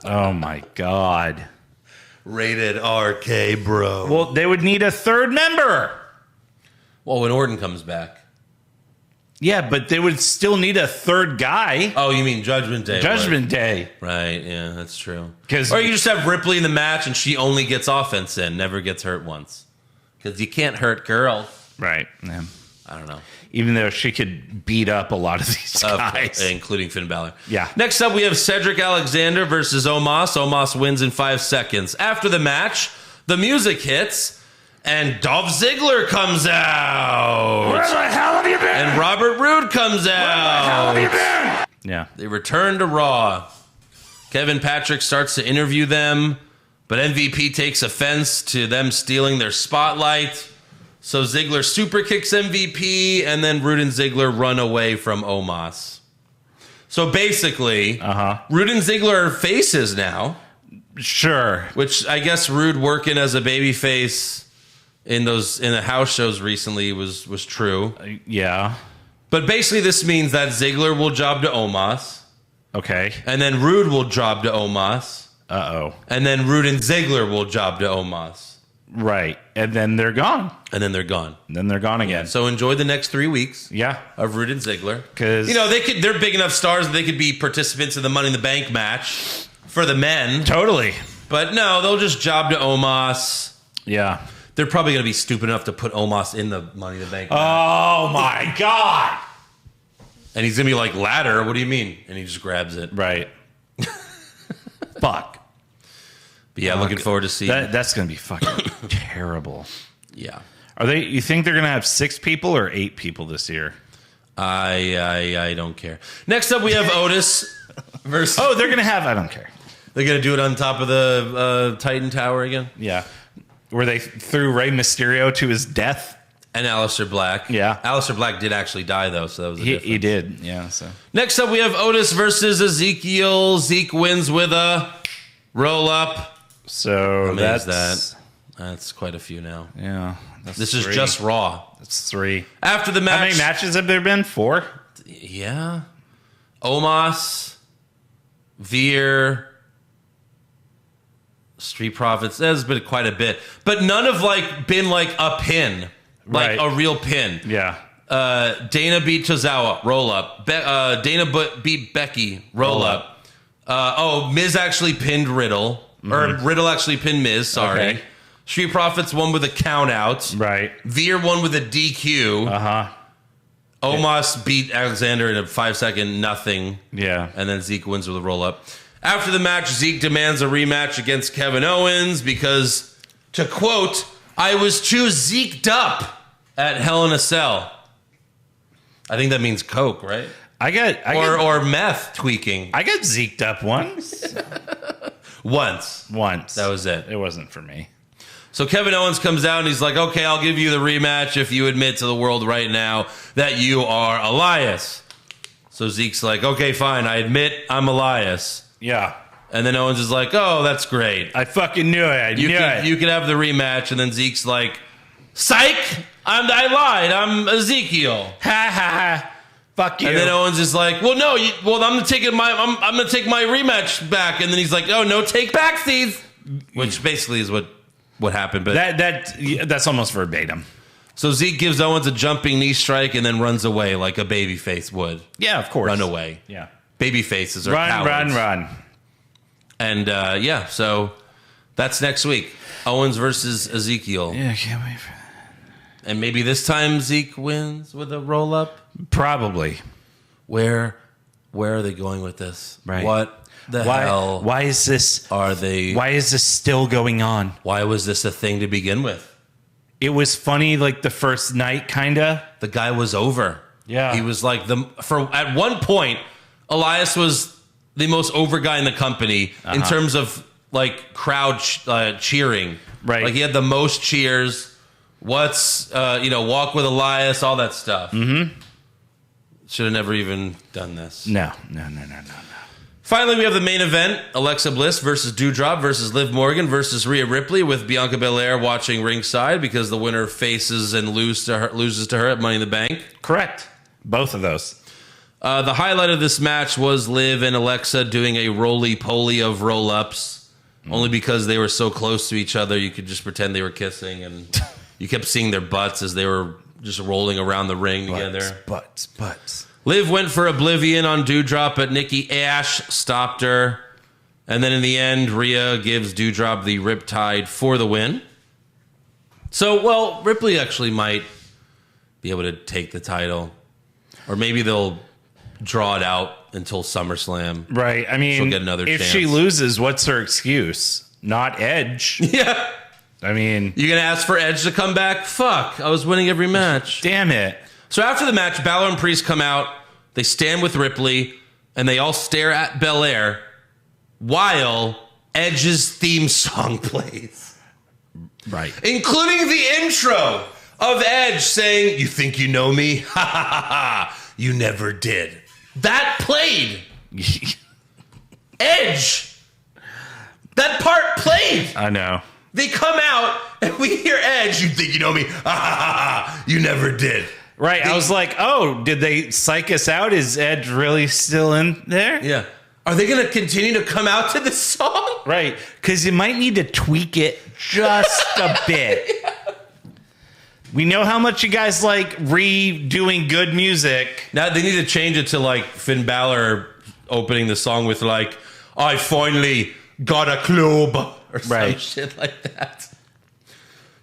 Oh, my God. Rated RK Bro. Well, they would need a third member. Well, when Orton comes back. Yeah, but they would still need a third guy. Oh, you mean Judgment Day? Judgment Day. Right, yeah, that's true. Or you just have Ripley in the match and she only gets offense in, never gets hurt once. Because you can't hurt girls. Right, yeah. I don't know. Even though she could beat up a lot of these guys. Including Finn Balor. Yeah. Next up, we have Cedric Alexander versus Omas. Omas wins in 5 seconds. After the match, the music hits, and Dolph Ziggler comes out. Where the hell have you been? And Robert Roode comes out. Where the hell have you been? Yeah. They return to Raw. Kevin Patrick starts to interview them, but MVP takes offense to them stealing their spotlight. So Ziggler super kicks MVP, and then Roode and Ziggler run away from Omas. So basically, Roode and Ziggler are faces now. Sure. Which I guess Roode working as a babyface in the house shows recently was true. Yeah. But basically this means that Ziggler will job to Omas. Okay. And then Roode will job to Omas. Uh-oh. And then Rude and Ziggler will job to Omas. Right. And then they're gone. And then they're gone. Then they're gone again. So enjoy the next 3 weeks. Yeah. Of Rude and Ziggler. Because they're big enough stars that they could be participants in the Money in the Bank match for the men. Totally. But no, they'll just job to Omas. Yeah. They're probably going to be stupid enough to put Omas in the Money in the Bank match. Oh my God. And he's going to be like, ladder? What do you mean? And he just grabs it. Right. Fuck. But yeah, looking forward to seeing that's going to be fucking terrible. Yeah. You think they're going to have 6 people or 8 people this year? I don't care. Next up, we have Otis versus... Oh, they're going to have... I don't care. They're going to do it on top of the Titan Tower again? Yeah. Where they threw Rey Mysterio to his death. And Aleister Black. Yeah. Aleister Black did actually die, though, so that was a difference. He did, yeah. So Next up, we have Otis versus Ezekiel. Zeke wins with a roll-up. So That's quite a few now. Yeah. This is just Raw. That's 3. After the match... How many matches have there been? 4? Yeah. Omas, Veer, Street Profits. There's been quite a bit. But none have been a pin. Like a real pin. Yeah. Dana beat Tozawa, roll up. Dana beat Becky, roll up. Miz actually pinned Riddle. Or Riddle actually pinned Miz, sorry. Okay. Street Profits won with a count out. Right. Veer won with a DQ. Uh-huh. Omas beat Alexander in a 5-second nothing. Yeah. And then Zeke wins with a roll up. After the match, Zeke demands a rematch against Kevin Owens because, to quote, I was too Zeked up at Hell in a Cell. I think that means coke, right? Or meth tweaking. I got zeked up once. Once. That was it. It wasn't for me. So Kevin Owens comes out and he's like, okay, I'll give you the rematch if you admit to the world right now that you are Elias. So Zeke's like, okay, fine, I admit I'm Elias. Yeah. And then Owens is like, oh, that's great. I fucking knew it. You can have the rematch. And then Zeke's like, psych, I lied. I'm Ezekiel. Ha ha ha. Fuck you. And then Owens is like, well, no, I'm gonna take my rematch back. And then he's like, oh, no, take back these, which basically is what happened. But that's almost verbatim. So Zeke gives Owens a jumping knee strike and then runs away like a babyface would. Yeah, of course. Run away. Yeah. Babyfaces are cowards. Run. And so that's next week. Owens versus Ezekiel. Yeah, I can't wait for that. And maybe this time Zeke wins with a roll up. Probably. Where are they going with this? Right. What the hell? Why is this? Why is this still going on? Why was this a thing to begin with? It was funny, like the first night, kinda. The guy was over. Yeah. He was like at one point, Elias was the most over guy in the company in terms of like crowd cheering. Right. Like he had the most cheers. Walk with Elias, all that stuff. Mm-hmm. Should have never even done this. No. Finally, we have the main event: Alexa Bliss versus Doudrop versus Liv Morgan versus Rhea Ripley, with Bianca Belair watching ringside because the winner faces and loses to her at Money in the Bank. Correct. Both of those. The highlight of this match was Liv and Alexa doing a roly-poly of roll-ups, only because they were so close to each other. You could just pretend they were kissing, and you kept seeing their butts as they were just rolling around the ring together. Butts. Liv went for Oblivion on Doudrop, but Nikki Ash stopped her. And then in the end, Rhea gives Doudrop the Riptide for the win. So, Ripley actually might be able to take the title. Or maybe they'll draw it out until SummerSlam. Right. I mean, she'll get another if chance. she loses, what's her excuse? Not Edge. Yeah. I mean, you gonna ask for Edge to come back? Fuck, I was winning every match. Damn it. So after the match, Balor and Priest come out. They stand with Ripley, and they all stare at Belair while Edge's theme song plays. Right. Including the intro of Edge saying, "You think you know me? Ha ha ha ha. You never did." That played. Edge. That part played. I know. They come out, and we hear Edge. "You think you know me? Ha ha ha ha. You never did." Right. I was like, oh, did they psych us out? Is Edge really still in there? Yeah. Are they going to continue to come out to this song? Right. Because you might need to tweak it just a bit. We know how much you guys like redoing good music. Now they need to change it to like Finn Balor opening the song with like, I finally got a club or some shit like that.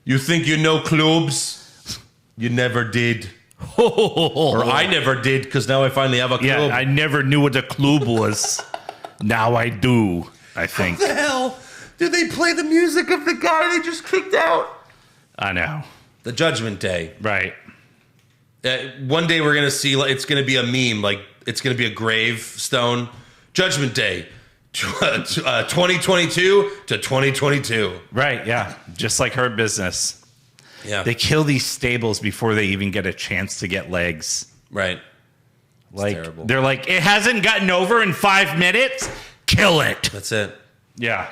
You think you know clubs? You never did. Or I never did because now I finally have a club. Yeah, I never knew what a club was. Now I do, I think. What the hell? Did they play the music of the guy they just kicked out? I know. The Judgment Day. Right. One day we're going to see, it's going to be a meme, like it's going to be a gravestone. Judgment Day, 2022 to 2022. Right, yeah. Just like Hurt Business. Yeah. They kill these stables before they even get a chance to get legs. Right. Like, terrible. They're like, it hasn't gotten over in 5 minutes? Kill it. That's it. Yeah.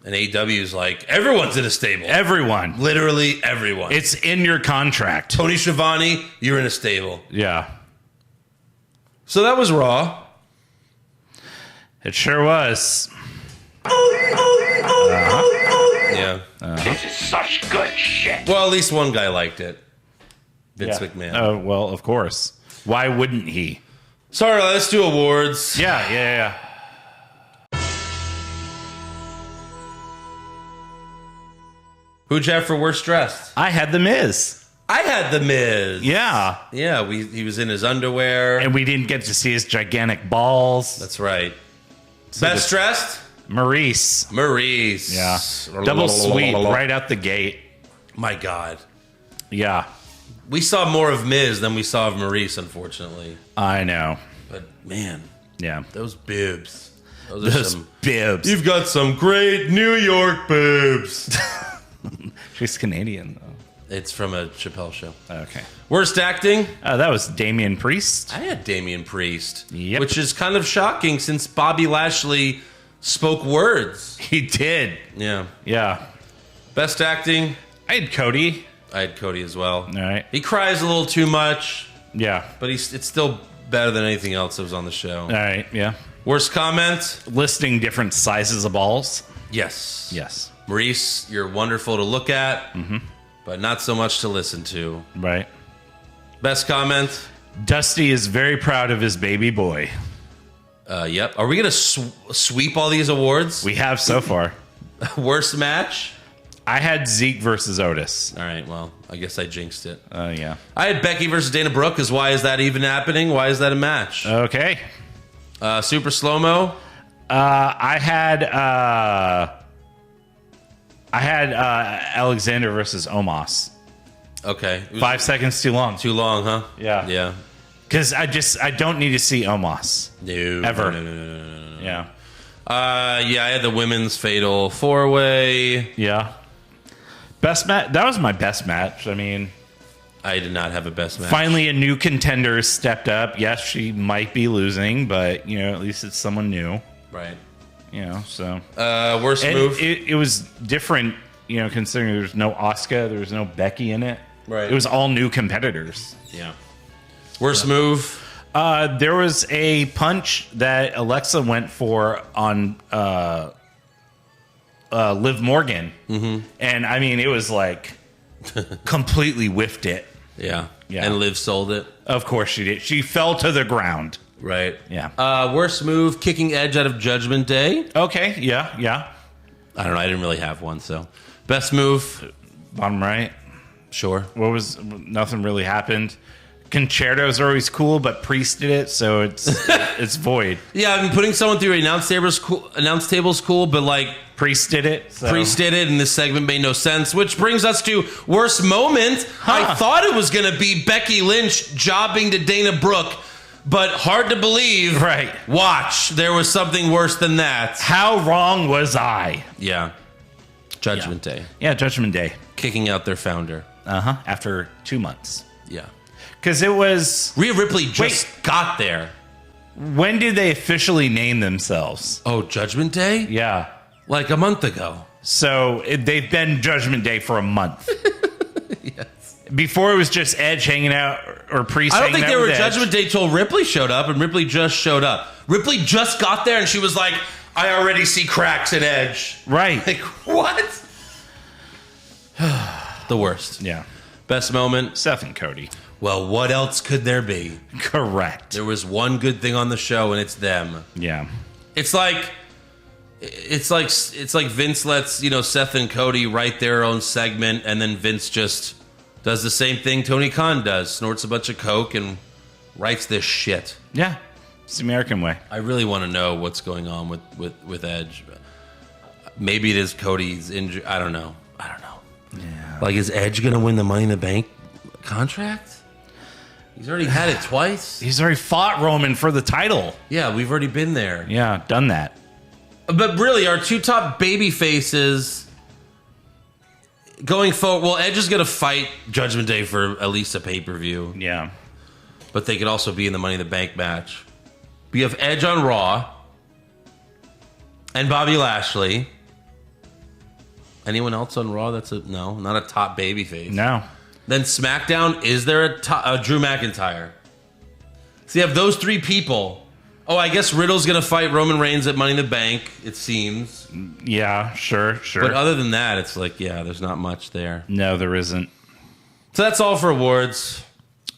And AEW's like, everyone's in a stable. Everyone. Literally everyone. It's in your contract. Tony Schiavone, you're in a stable. Yeah. So that was Raw. It sure was. Yeah. This is such good shit. Well, at least one guy liked it. Vince McMahon. Oh, well, of course. Why wouldn't he? Sorry, let's do awards. Yeah. Who'd you have for worst dressed? I had The Miz. I had The Miz. Yeah. Yeah, he was in his underwear. And we didn't get to see his gigantic balls. That's right. Best dressed? Maurice. Yeah. Double sweep right out the gate. My God. Yeah. We saw more of Miz than we saw of Maurice, unfortunately. I know. But, man, Yeah. those boobs. Those are some bibs. You've got some great New York boobs. She's Canadian, though. It's from a Chappelle show. Okay. Worst acting? That was Damian Priest. I had Damian Priest. Yep. Which is kind of shocking since Bobby Lashley spoke words. He did. Yeah. Yeah. Best acting? I had Cody. I had Cody as well. All right. He cries a little too much, Yeah. but it's still better than anything else that was on the show. All right. Yeah. Worst comment? Listing different sizes of balls. Yes. Yes. Maurice, you're wonderful to look at, but not so much to listen to. Right. Best comment? Dusty is very proud of his baby boy. Yep. Are we going to sweep all these awards? We have so far. Worst match? I had Zeke versus Otis. All right, well, I guess I jinxed it. Yeah. I had Becky versus Dana Brooke, because why is that even happening? Why is that a match? Okay. Super slow-mo? I had Alexander versus Omas. Okay. It was 5 seconds too long. too long, huh? Yeah. Yeah. Because I don't need to see Omos. No. Ever. No. Yeah. Yeah, I had the women's fatal 4-way. Yeah. Best match. That was my best match. I mean, I did not have a best match. finally a new contender stepped up. Yes, she might be losing, but at least it's someone new. Right. So Worst and move? it was different. Considering there's no Asuka, there was no Becky in it. Right. It was all new competitors. Yeah. Worst move? There was a punch that Alexa went for on Liv Morgan. Mm-hmm. And I mean, it was like completely whiffed it. Yeah. Yeah. And Liv sold it. Of course she did. She fell to the ground. Right. Yeah. Worst move? Kicking Edge out of Judgment Day? Okay. Yeah. I don't know. I didn't really have one, so. Best move? Bottom right. Sure. Nothing really happened. Concertos are always cool, but Priest did it, so it's void. Yeah, I mean, putting someone through an announce table's cool, but like Priest did it. So. Priest did it, and this segment made no sense. Which brings us to worst moment. I thought it was going to be Becky Lynch jobbing to Dana Brooke, but hard to believe. Right. Watch, there was something worse than that. How wrong was I? Yeah. Judgment Day. Yeah, Judgment Day. Kicking out their founder. After 2 months. Yeah. Because it was... Rhea Ripley just got there. When did they officially name themselves? Oh, Judgment Day? Yeah. Like a month ago. So they've been Judgment Day for a month. Yes. Before it was just Edge hanging out or Priest I don't hanging think out they were with Edge. Judgment Day till Ripley showed up, and Ripley just showed up. Ripley just got there, and she was like, I already see cracks in Edge. Right. Like, what? The worst. Yeah. Best moment? Seth and Cody. Well, what else could there be? Correct. There was one good thing on the show, and it's them. Yeah. It's like Vince lets, Seth and Cody write their own segment, and then Vince just does the same thing Tony Khan does, snorts a bunch of coke and writes this shit. Yeah. It's the American way. I really want to know what's going on with Edge. Maybe it is Cody's injury. I don't know. Yeah. Like, is Edge going to win the Money in the Bank contract? He's already had it twice. He's already fought Roman for the title. Yeah, we've already been there. Yeah, done that. But really, our two top baby faces going forward. Well, Edge is going to fight Judgment Day for at least a pay-per-view. Yeah. But they could also be in the Money in the Bank match. We have Edge on Raw and Bobby Lashley. Anyone else on Raw that's not a top baby face? No. Then SmackDown, is there a Drew McIntyre? So you have those three people. Oh, I guess Riddle's going to fight Roman Reigns at Money in the Bank, it seems. Yeah, sure. But other than that, it's like, yeah, there's not much there. No, there isn't. So that's all for awards.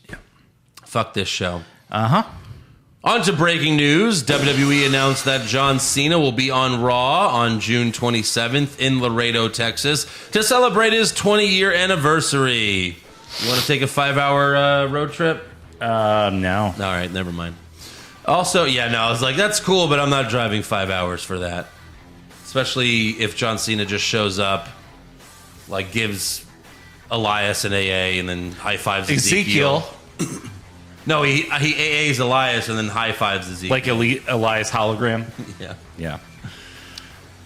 Yeah. Fuck this show. Uh-huh. On to breaking news. WWE announced that John Cena will be on Raw on June 27th in Laredo, Texas, to celebrate his 20-year anniversary. You want to take a 5-hour road trip? No. All right, never mind. Also, I was like, that's cool, but I'm not driving 5 hours for that. Especially if John Cena just shows up, like gives Elias an AA and then high-fives Ezekiel. No, he AAs Elias and then high-fives Ezekiel. Like Elias hologram? Yeah. Yeah.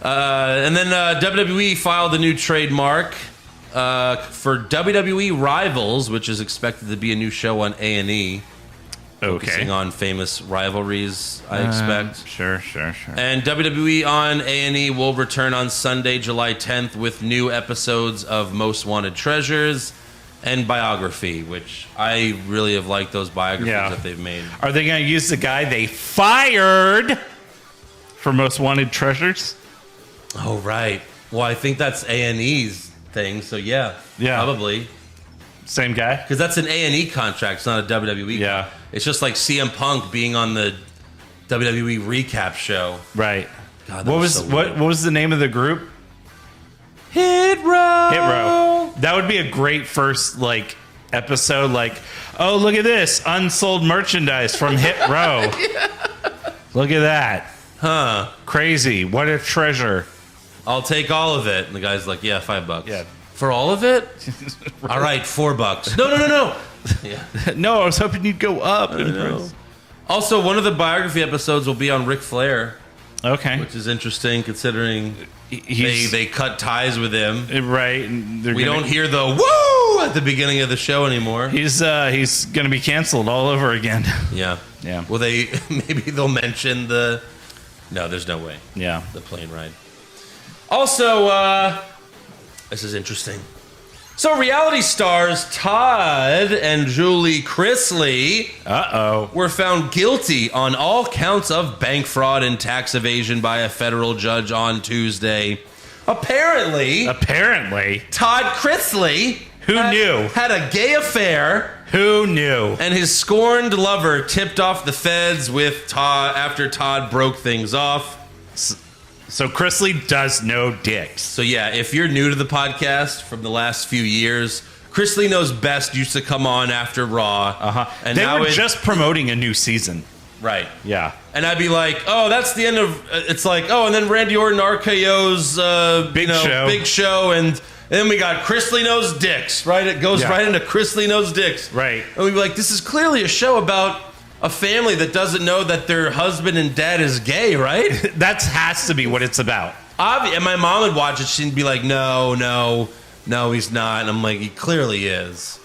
And then WWE filed a new trademark for WWE Rivals, which is expected to be a new show on A&E. Focusing on famous rivalries, I expect. Sure. And WWE on A&E will return on Sunday, July 10th with new episodes of Most Wanted Treasures and Biography, which I really have liked those biographies that they've made. Are they going to use the guy they fired for Most Wanted Treasures? Oh, right. Well, I think that's A&E's thing, so yeah. Probably. Same guy? Because that's an A&E contract, it's not a WWE. Yeah. It's just like CM Punk being on the WWE recap show. Right. God, what was the name of the group? Hit Row. That would be a great first episode. Like, oh, look at this unsold merchandise from Hit Row. Look at that. Huh. Crazy. What a treasure. I'll take all of it. And the guy's like, yeah, $5. Yeah. For all of it? Right. All right, $4. No. Yeah. No, I was hoping you'd go up. Also, one of the biography episodes will be on Ric Flair. Okay. Which is interesting considering they cut ties with him. Right. We don't hear the woo at the beginning of the show anymore. He's going to be canceled all over again. Yeah. Well, maybe they'll mention the... No, there's no way. Yeah. The plane ride. Also, this is interesting. So, reality stars Todd and Julie Chrisley were found guilty on all counts of bank fraud and tax evasion by a federal judge on Tuesday. Apparently, Todd Chrisley knew? Had a gay affair. Who knew? And his scorned lover tipped off the feds with Todd after Todd broke things off. So Chrisley does know dicks. So yeah, if you're new to the podcast from the last few years, Chrisley Knows Best used to come on after Raw. And they were just promoting a new season. Right. Yeah. And I'd be like, oh, that's the end of... It's like, oh, and then Randy Orton, RKO's big show, and then we got Chrisley Knows Dicks, right? It goes right into Chrisley Knows Dicks. Right. And we'd be like, this is clearly a show about a family that doesn't know that their husband and dad is gay, right? That has to be what it's about. And my mom would watch it. She'd be like, no, he's not. And I'm like, he clearly is.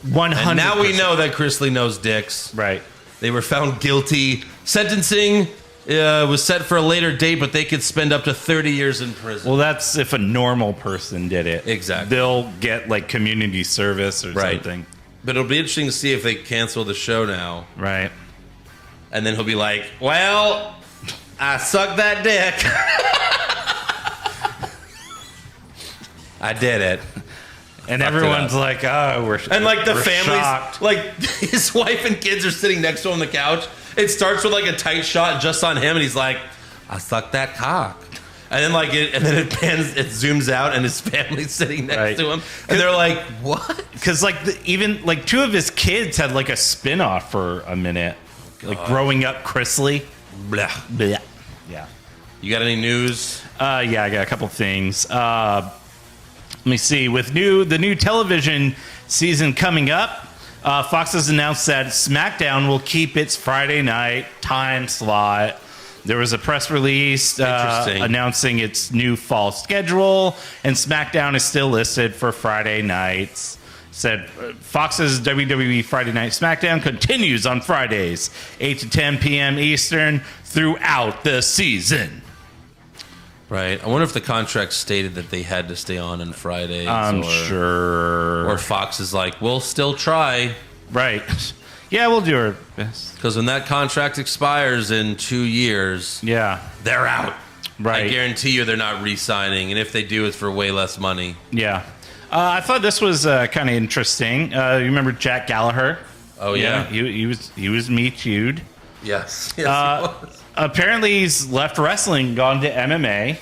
100%. And now we know that Chrisley knows dicks. Right. They were found guilty. Sentencing was set for a later date, but they could spend up to 30 years in prison. Well, that's if a normal person did it. Exactly. They'll get community service or something. But it'll be interesting to see if they cancel the show now. Right. And then he'll be like, well, I sucked that dick. I did it. And everyone's like, oh, we're And like the we're family's shocked. like his wife and kids are sitting next to him on the couch. It starts with like a tight shot just on him, and he's like, I sucked that cock. And then it pans, it zooms out, and his family's sitting next to him, and they're like, "What?" Because even two of his kids had like a spin-off for a minute, like growing up Chrisley. Blah. Blah. Yeah. You got any news? Yeah, I got a couple things. Let me see. With the new television season coming up, Fox has announced that SmackDown will keep its Friday night time slot. There was a press release announcing its new fall schedule, and SmackDown is still listed for Friday nights. Said Fox's WWE Friday Night SmackDown continues on Fridays, 8 to 10 p.m. Eastern, throughout the season. Right. I wonder if the contract stated that they had to stay on Fridays. I'm sure. Or Fox is like, we'll still try. Right. Yeah, we'll do our best. Because when that contract expires in 2 years, they're out. Right. I guarantee you they're not re-signing. And if they do, it's for way less money. Yeah. I thought this was kind of interesting. You remember Jack Gallagher? Oh, yeah. He was Me Too'd. Yes. Yes, he was. Apparently, he's left wrestling, gone to MMA,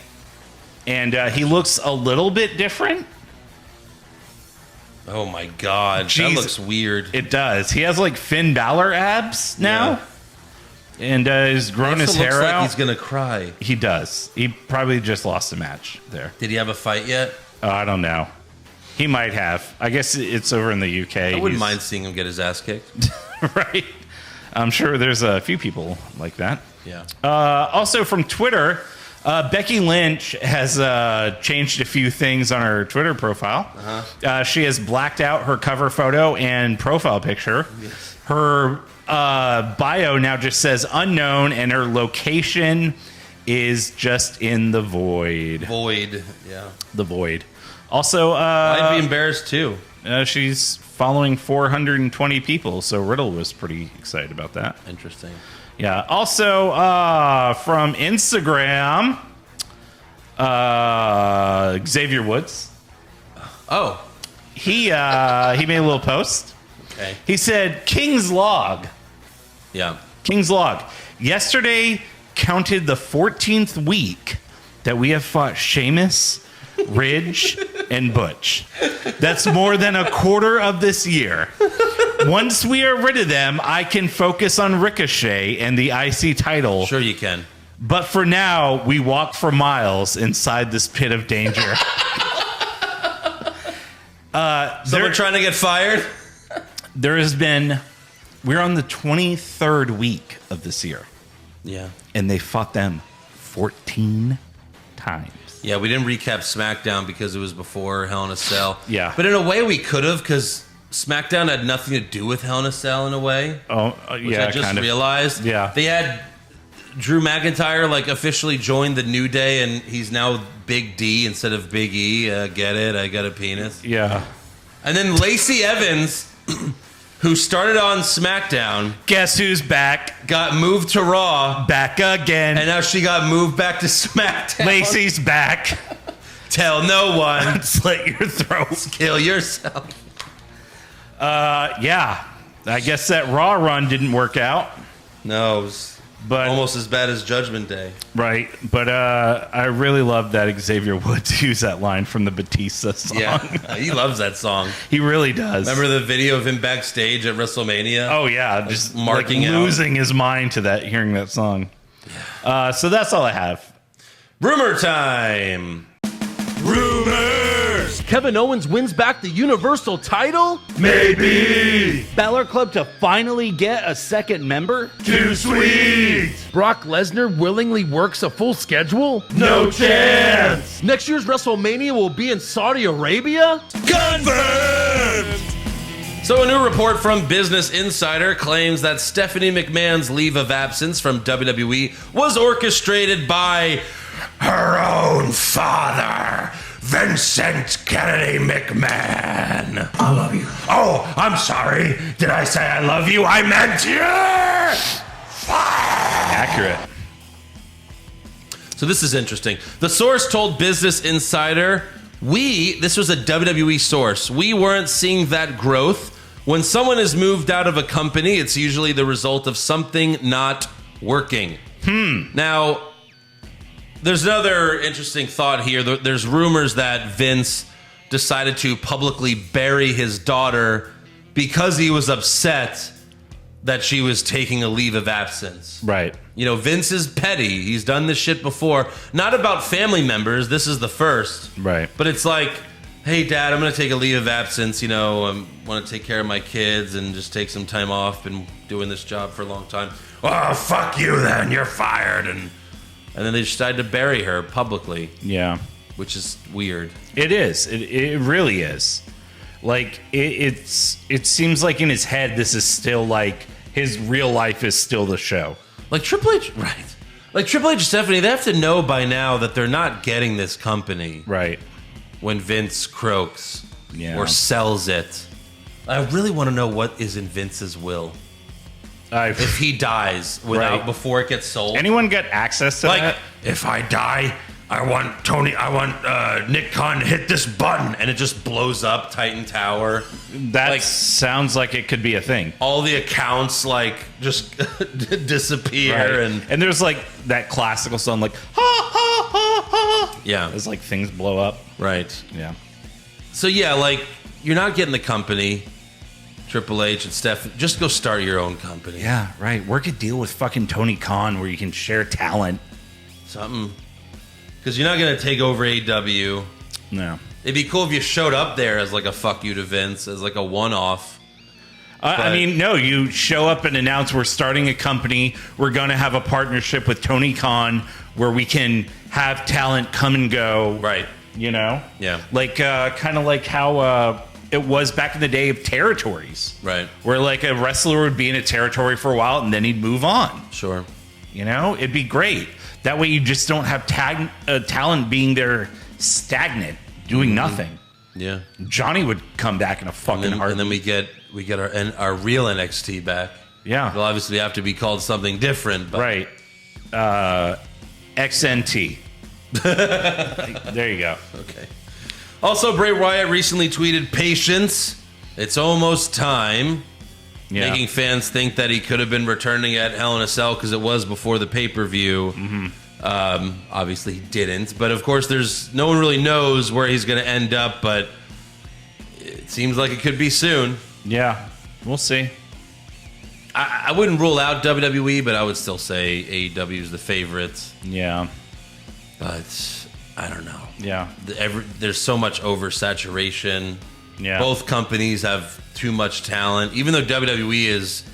and he looks a little bit different. Oh, my God. Jeez, that looks weird. It does. He has, like, Finn Balor abs now. Yeah. And he's grown his hair out. He's going to cry. He does. He probably just lost a match there. Did he have a fight yet? Oh, I don't know. He might have. I guess it's over in the UK. I wouldn't mind seeing him get his ass kicked. Right. I'm sure there's a few people like that. Yeah. Also from Twitter, Becky Lynch has changed a few things on her Twitter profile. She has blacked out her cover photo and profile picture. Yes. Her bio now just says unknown, and her location is just in the void. Void, yeah. The void. Also, I'd be embarrassed too. She's following 420 people, so Riddle was pretty excited about that. Interesting. Yeah. Also, from Instagram, Xavier Woods. Oh. He made a little post. Okay. He said, King's Log. Yeah. King's Log. Yesterday counted the 14th week that we have fought Sheamus, Ridge, and Butch. That's more than a quarter of this year. Once we are rid of them, I can focus on Ricochet and the IC title. Sure you can. But for now, we walk for miles inside this pit of danger. Someone trying to get fired? We're on the 23rd week of this year. Yeah. And they fought them 14 times. Yeah, we didn't recap SmackDown because it was before Hell in a Cell. Yeah. But in a way we could have, because SmackDown had nothing to do with Hell in a Cell in a way. Oh, which I just realized. Yeah. They had Drew McIntyre like officially joined the New Day, and he's now Big D instead of Big E. Get it? I got a penis. Yeah. And then Lacey Evans, who started on SmackDown, guess who's back? Got moved to Raw. Back again. And now she got moved back to SmackDown. Lacey's back. Tell no one. Slit your throat. Kill yourself. Yeah. I guess that Raw run didn't work out. No, it was almost as bad as Judgment Day. Right. But I really love that Xavier Woods used that line from the Batista song. Yeah, he loves that song. He really does. Remember the video of him backstage at WrestleMania? Oh, yeah. Just marking like losing his mind to that, hearing that song. Yeah. So that's all I have. Rumor time. Rumors. Kevin Owens wins back the Universal title? Maybe. Balor Club to finally get a second member? Too sweet. Brock Lesnar willingly works a full schedule? No chance. Next year's WrestleMania will be in Saudi Arabia? Confirmed. So a new report from Business Insider claims that Stephanie McMahon's leave of absence from WWE was orchestrated by her own father, Vincent Kennedy McMahon. I love you. Oh, I'm sorry. Did I say I love you? I meant you. Accurate. So this is interesting. The source told Business Insider, this was a WWE source, we weren't seeing that growth. When someone is moved out of a company, it's usually the result of something not working. Now, there's another interesting thought here. There's rumors that Vince decided to publicly bury his daughter because he was upset that she was taking a leave of absence. Right. You know, Vince is petty. He's done this shit before. Not about family members. This is the first. Right. But it's like, hey, Dad, I'm going to take a leave of absence. You know, I want to take care of my kids and just take some time off. Been doing this job for a long time. Oh, fuck you then. You're fired. And then they decided to bury her publicly. Yeah. Which is weird. It is. It really is. Like, it seems like in his head, this is still like his real life is still the show. Like Triple H, right. Like Triple H and Stephanie, they have to know by now that they're not getting this company. Right. When Vince croaks or sells it. I really want to know what is in Vince's will. If he dies before it gets sold. Anyone get access to that? If I die, I want Nick Khan to hit this button and it just blows up Titan Tower. That sounds like it could be a thing. All the accounts just disappear and there's like that classical song like ha ha ha ha. Yeah. It's like things blow up. Right. Yeah. So yeah, like you're not getting the company. Triple H and Steph, just go start your own company. Yeah, right. Work a deal with fucking Tony Khan where you can share talent. Something. Because you're not going to take over AEW. No. It'd be cool if you showed up there as like a fuck you to Vince, as like a one-off. I mean, no, you show up and announce we're starting a company. We're going to have a partnership with Tony Khan where we can have talent come and go. Right. You know? Yeah. Like, kind of like how it was back in the day of territories. Right. Where like a wrestler would be in a territory for a while and then he'd move on. Sure. You know? It'd be great. That way you just don't have talent being there stagnant, doing nothing. Yeah. Johnny would come back in a fucking heartbeat. And then we get our real NXT back. Yeah. It'll obviously have to be called something different. But. Right. XNT. There you go. Okay. Also, Bray Wyatt recently tweeted, "Patience, it's almost time." Yeah. Making fans think that he could have been returning at Hell in a Cell because it was before the pay-per-view. Mm-hmm. Obviously, he didn't. But, of course, no one really knows where he's going to end up, but it seems like it could be soon. Yeah, we'll see. I wouldn't rule out WWE, but I would still say AEW is the favorite. Yeah. But I don't know. Yeah. There's so much oversaturation. Yeah. Both companies have too much talent. Even though WWE is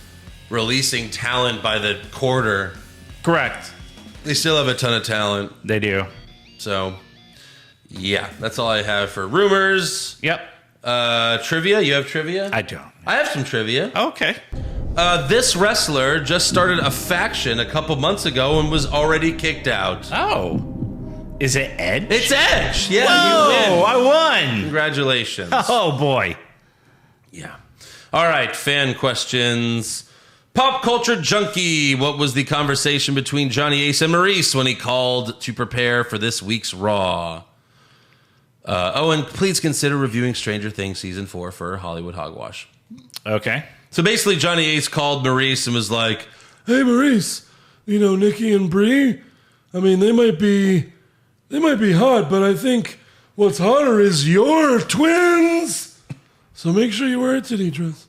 releasing talent by the quarter. Correct. They still have a ton of talent. They do. So, yeah. That's all I have for rumors. Yep. Trivia? You have trivia? I don't. I have some trivia. Okay. This wrestler just started a faction a couple months ago and was already kicked out. Oh. Is it Edge? It's Edge. Yeah, Whoa, you win. I won. Congratulations. Oh, boy. Yeah. All right, fan questions. Pop Culture Junkie. What was the conversation between Johnny Ace and Maurice when he called to prepare for this week's Raw? And please consider reviewing Stranger Things Season 4 for Hollywood Hogwash. Okay. So basically, Johnny Ace called Maurice and was like, "Hey, Maurice, Nikki and Brie, I mean, they might be hot, but I think what's hotter is your twins. So make sure you wear a titty dress."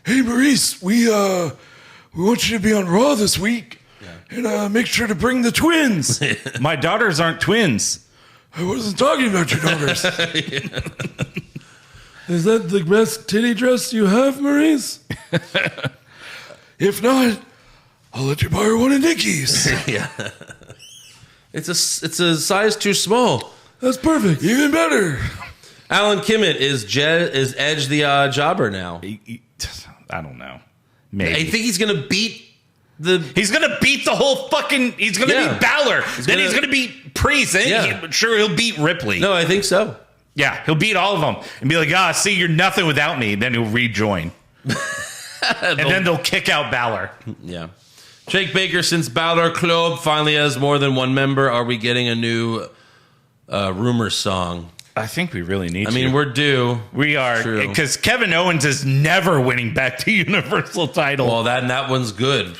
"Hey, Maurice, we want you to be on Raw this week, and make sure to bring the twins." My daughters aren't twins. "I wasn't talking about your daughters." "Is that the best titty dress you have, Maurice?" "If not, I'll let you borrow one of Nikki's." Yeah. It's a size too small. "That's perfect. Even better." Alan Kimmett, is Edge the jobber now? I don't know. Maybe. I think he's gonna beat He's gonna beat the whole fucking. He's gonna beat Balor. Then he's gonna beat Priest. Then sure he'll beat Ripley. No, I think so. Yeah, he'll beat all of them and be like, see, you're nothing without me. Then he'll rejoin. And then they'll kick out Balor. Yeah. Jake Baker, since Balor Club finally has more than one member, are we getting a new rumor song? I think we really need to. I mean, we're due. We are. Because Kevin Owens is never winning back to Universal title. Well, that one's good.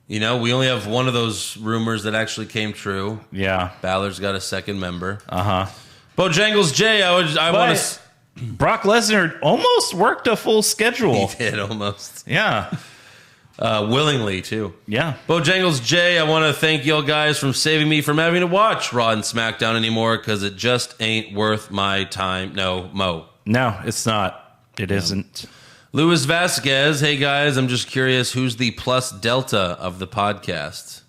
You know, we only have one of those rumors that actually came true. Yeah. Balor's got a second member. Uh-huh. Bojangles J, I want to... Brock Lesnar almost worked a full schedule. He did, almost. Yeah. Willingly, too. Yeah. Bojangles J, I want to thank y'all guys from saving me from having to watch Raw and SmackDown anymore because it just ain't worth my time. No, Mo. No, it's not. It isn't. Luis Vasquez, hey guys, I'm just curious, who's the plus delta of the podcast?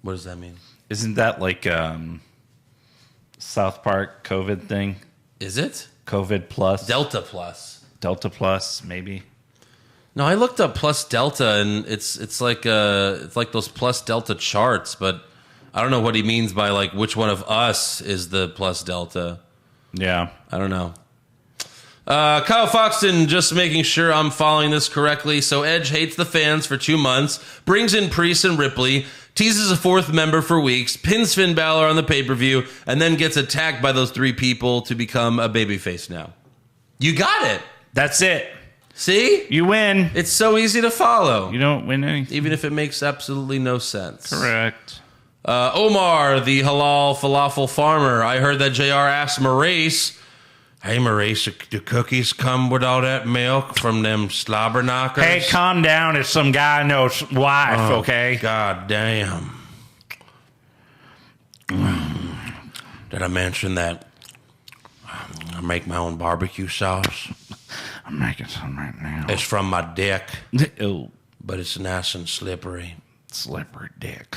What does that mean? Isn't that like South Park COVID thing? Is it? COVID plus? Delta plus. Delta plus, maybe. No, I looked up plus delta, and it's like those plus delta charts, but I don't know what he means by like which one of us is the plus delta. Yeah. I don't know. Kyle Foxton, just making sure I'm following this correctly. So Edge hates the fans for 2 months, brings in Priest and Ripley, teases a fourth member for weeks, pins Finn Balor on the pay-per-view, and then gets attacked by those 3 people to become a babyface now. You got it. That's it. See? You win. It's so easy to follow. You don't win anything. Even if it makes absolutely no sense. Correct. Omar, the halal falafel farmer. I heard that JR asked Maurice, hey, Maurice, do cookies come with all that milk from them slobber knockers? Hey, calm down. It's some guy I know's wife, okay? God damn. Did I mention that I make my own barbecue sauce? I'm making some right now. It's from my dick, Oh, but it's nice and slippery. slippery dick.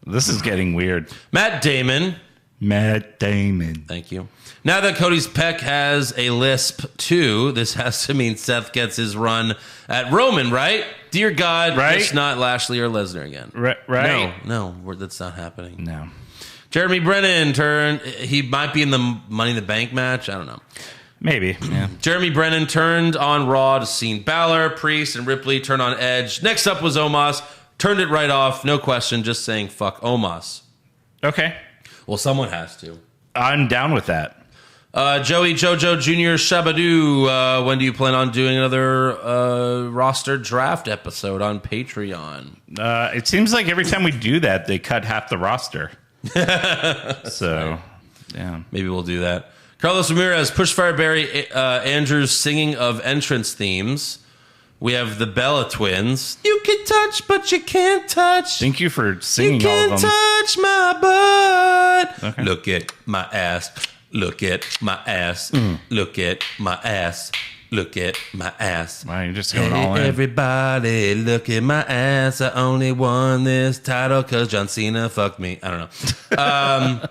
This is getting weird. Matt Damon. Matt Damon. Thank you. Now that Cody's pec has a lisp too, this has to mean Seth gets his run at Roman, right? Dear God, right? Just not Lashley or Lesnar again. Right? No, that's not happening. No. Jeremy Brennan he might be in the Money in the Bank match. I don't know. Maybe. Yeah. Jeremy Brennan turned on Raw to see Balor, Priest, and Ripley turn on Edge. Next up was Omas. Turned it right off. No question. Just saying fuck Omas. Okay. Well, someone has to. I'm down with that. Joey Jojo Jr. Shabadoo, when do you plan on doing another roster draft episode on Patreon? It seems like every time we do that, they cut half the roster. So, yeah. Maybe we'll do that. Carlos Ramirez, Pushfire Barry Andrews singing of entrance themes. We have the Bella Twins. You can touch, but you can't touch. Thank you for singing you all of can them. touch my butt. Okay. Look at my ass. Look at my ass. Look at my ass. Look at my ass. Wow, you're just going all in. Everybody, look at my ass. I only won this title because John Cena fucked me. I don't know.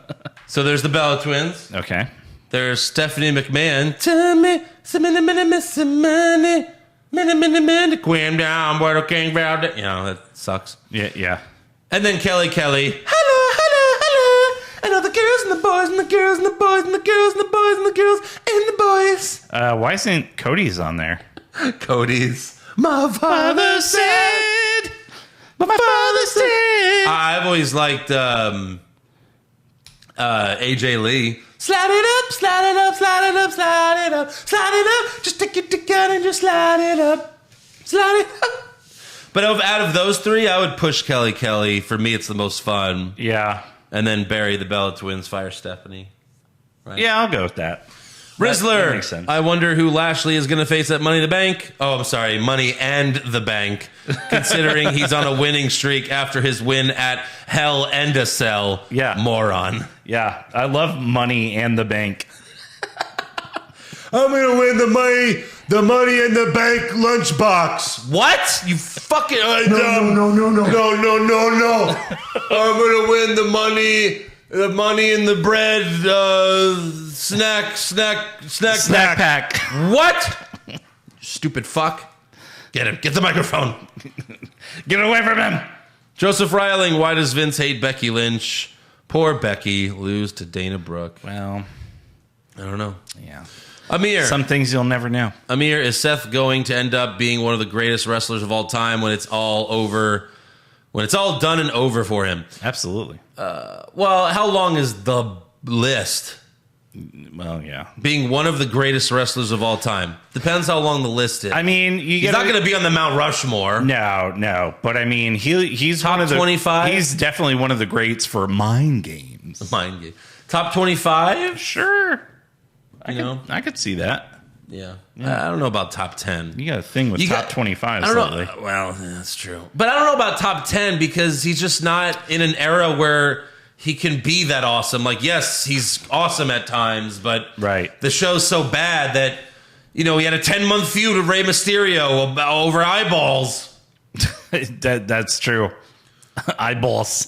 So there's the Bella Twins. Okay. There's Stephanie McMahon. Tell me, some money. Minute, quam down, Puerto King Valley. You know, that sucks. Yeah. And then Kelly. Hello. And all the girls and the boys and the girls and the boys and the girls and the boys and the girls and the boys. Why isn't Cody's on there? Cody's. My father said. My father said. I've always liked AJ Lee. Slide it up, slide it up, slide it up, slide it up, slide it up. Just take it together and just slide it up. Slide it up. But out of those 3, I would push Kelly. For me, it's the most fun. Yeah. And then Barry the Bella Twins, fire Stephanie. Right? Yeah, I'll go with that. Rizzler, that makes sense. I wonder who Lashley is going to face at Money in the Bank. Oh, I'm sorry, Money and the Bank, considering he's on a winning streak after his win at Hell and a Cell. Yeah. Moron. Yeah, I love Money and the Bank. I'm gonna win the money in the bank lunchbox. What? You fucking... No. I'm going to win the money in the bread snack pack. What? Stupid fuck. Get him. Get the microphone. Get away from him. Joseph Reiling, why does Vince hate Becky Lynch? Poor Becky, lose to Dana Brooke. Well, I don't know. Yeah. Amir. Some things you'll never know. Amir, is Seth going to end up being one of the greatest wrestlers of all time when it's all over? When it's all done and over for him? Absolutely. Well, how long is the list? Well, yeah. Being one of the greatest wrestlers of all time. Depends how long the list is. I mean, he's not going to be on the Mount Rushmore. No. But I mean, he's Top one of the 25? He's definitely one of the greats for mind games. Mind game. Top 25? Sure. I could see that. Yeah. I don't know about top 10. You got a thing with top 25 I don't lately. know. Well, that's true. But I don't know about top 10 because he's just not in an era where he can be that awesome. Like, yes, he's awesome at times, but the show's so bad that, he had a 10-month feud with Rey Mysterio over eyeballs. That's true. Eyeballs.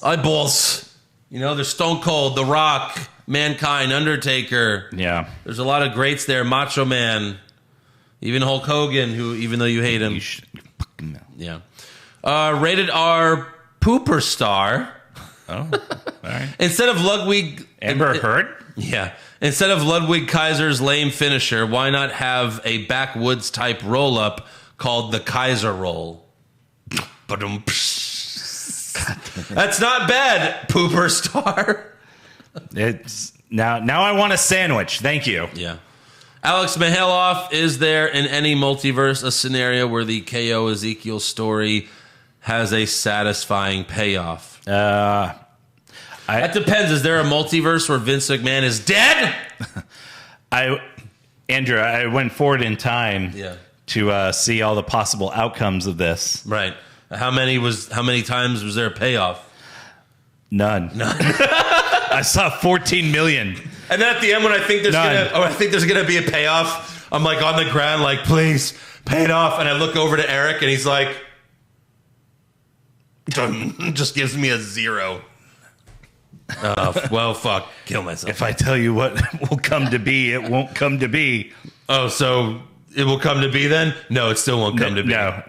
There's Stone Cold, The Rock, Mankind, Undertaker. Yeah. There's a lot of greats there. Macho Man. Even Hulk Hogan, who, even though you hate him. Yeah. Rated R Pooper Star. Oh, all right. Instead of Ludwig... Amber Heard? Yeah. Instead of Ludwig Kaiser's lame finisher, why not have a backwoods-type roll-up called the Kaiser Roll? That's not bad, Pooper Star. It's now I want a sandwich. Thank you. Yeah. Alex Mihailoff, is there in any multiverse a scenario where the KO Ezekiel story has a satisfying payoff? That depends. Is there a multiverse where Vince McMahon is dead? Andrew, I went forward in time to see all the possible outcomes of this. Right. How many times was there a payoff? None. I saw 14 million. And then at the end, when I think there's gonna be a payoff, I'm like on the ground, like, please pay it off. And I look over to Eric, and he's like, just gives me a 0. Well, fuck, kill myself. If I tell you what will come to be, it won't come to be. Oh, so it will come to be then? No, it still won't come to be. No.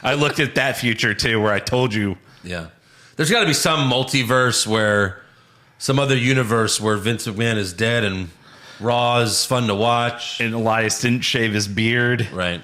I looked at that future too, where I told you. Yeah. There's got to be some multiverse where some other universe where Vince McMahon is dead and Raw is fun to watch. And Elias didn't shave his beard. Right.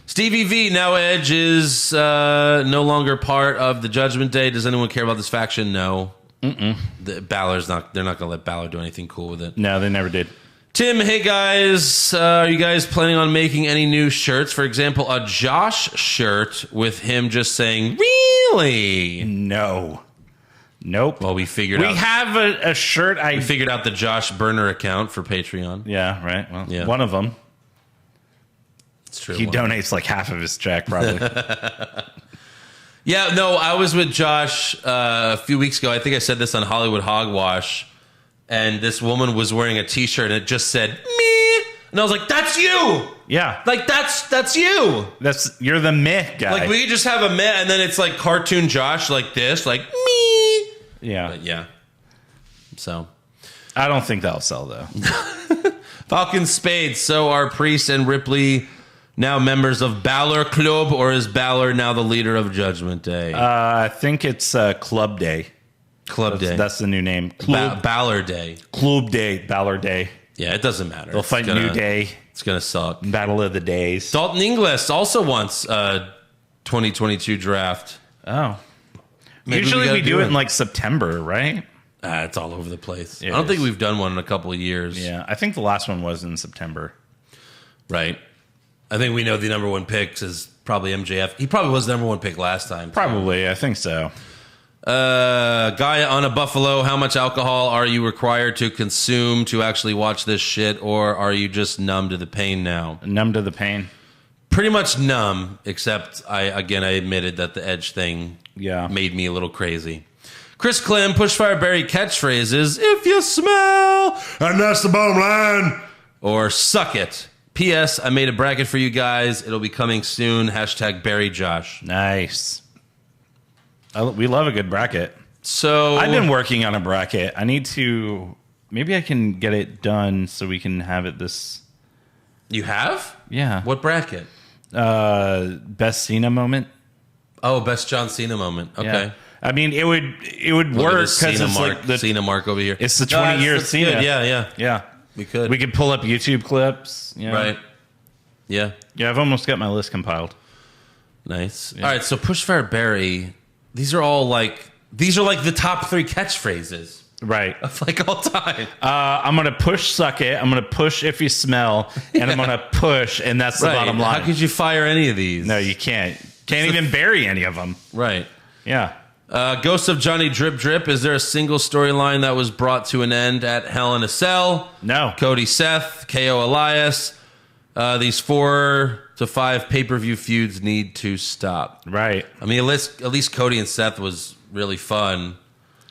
Stevie V, now Edge is no longer part of the Judgment Day. Does anyone care about this faction? No. Balor's not. They're not going to let Balor do anything cool with it. No, they never did. Tim, hey guys, are you guys planning on making any new shirts? For example, a Josh shirt with him just saying, really? No. Nope. Well, we have a shirt. We figured out the Josh Burner account for Patreon. Yeah, right. Well, one of them. It's true. He donates like half of his check, probably. Yeah, no, I was with Josh a few weeks ago. I think I said this on Hollywood Hogwash. And this woman was wearing a T-shirt, and it just said "me," and I was like, "That's you." Yeah, like that's you. You're the meh guy. Like we could just have a meh, and then it's like cartoon Josh, like this, like me. Yeah, but yeah. So I don't think that'll sell though. Falcon Spades. So are Priest and Ripley now members of Balor Club, or is Balor now the leader of Judgment Day? I think it's Club Day. That's the new name. Balor Day. Club Day. Balor Day. Yeah, it doesn't matter. They'll fight New Day. It's going to suck. Battle of the Days. Dalton Ingles also wants a 2022 draft. Oh. Usually we do it in like September, right? It's all over the place. I don't think we've done one in a couple of years. Yeah, I think the last one was in September. Right. I think we know the number one pick is probably MJF. He probably was the number one pick last time. Probably, I think so. Guy on a Buffalo, how much alcohol are you required to consume to actually watch this shit, or are you just numb to the pain now? Numb to the pain. Pretty much numb, except I admitted that the Edge thing made me a little crazy. Chris Clem, Pushfire Barry catchphrases, if you smell, and that's the bottom line, or suck it. P.S. I made a bracket for you guys. It'll be coming soon. # Barry Josh. Nice. We love a good bracket. So I've been working on a bracket. I need to. Maybe I can get it done so we can have it this. You have? Yeah. What bracket? Best Cena moment. Oh, best John Cena moment. Okay. Yeah. I mean, it would work because it's like the Cena mark over here. It's the 20 years Cena. Good. Yeah. We could. We could pull up YouTube clips. You know? Right. Yeah. Yeah, I've almost got my list compiled. Nice. Yeah. All right, so Pushfire Barry, these are like the top 3 catchphrases. Right. Of like all time. I'm going to push suck it. I'm going to push if you smell. And I'm going to push, and that's the bottom line. How could you fire any of these? No, you can't. Can't even bury any of them. Right. Yeah. Ghost of Johnny Drip Drip. Is there a single storyline that was brought to an end at Hell in a Cell? No. Cody Seth, KO Elias. These 4 to 5 pay-per-view feuds need to stop. Right. I mean, at least Cody and Seth was really fun.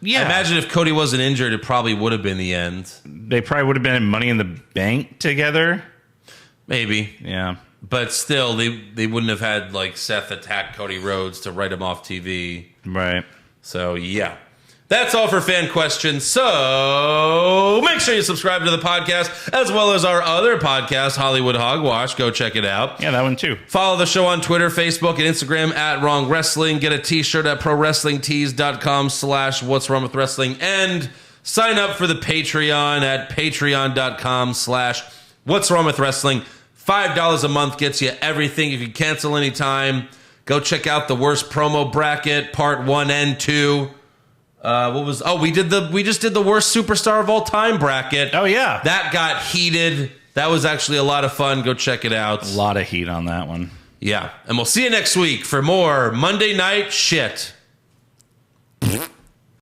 Yeah. I imagine if Cody wasn't injured, it probably would have been the end. They probably would have been in Money in the Bank together. Maybe. Yeah. But still, they wouldn't have had like Seth attack Cody Rhodes to write him off TV. Right. So, yeah. That's all for fan questions. So make sure you subscribe to the podcast as well as our other podcast, Hollywood Hogwash. Go check it out. Yeah, that one too. Follow the show on Twitter, Facebook, and Instagram at Wrong Wrestling. Get a t-shirt at prowrestlingtees.com/What's Wrong with Wrestling. And sign up for the Patreon at patreon.com/What's Wrong with Wrestling. $5 a month gets you everything. If you cancel anytime, go check out the worst promo bracket, part 1 and 2. We just did the worst superstar of all time bracket. Oh, yeah. That got heated. That was actually a lot of fun. Go check it out. A lot of heat on that one. Yeah. And we'll see you next week for more Monday Night Shit.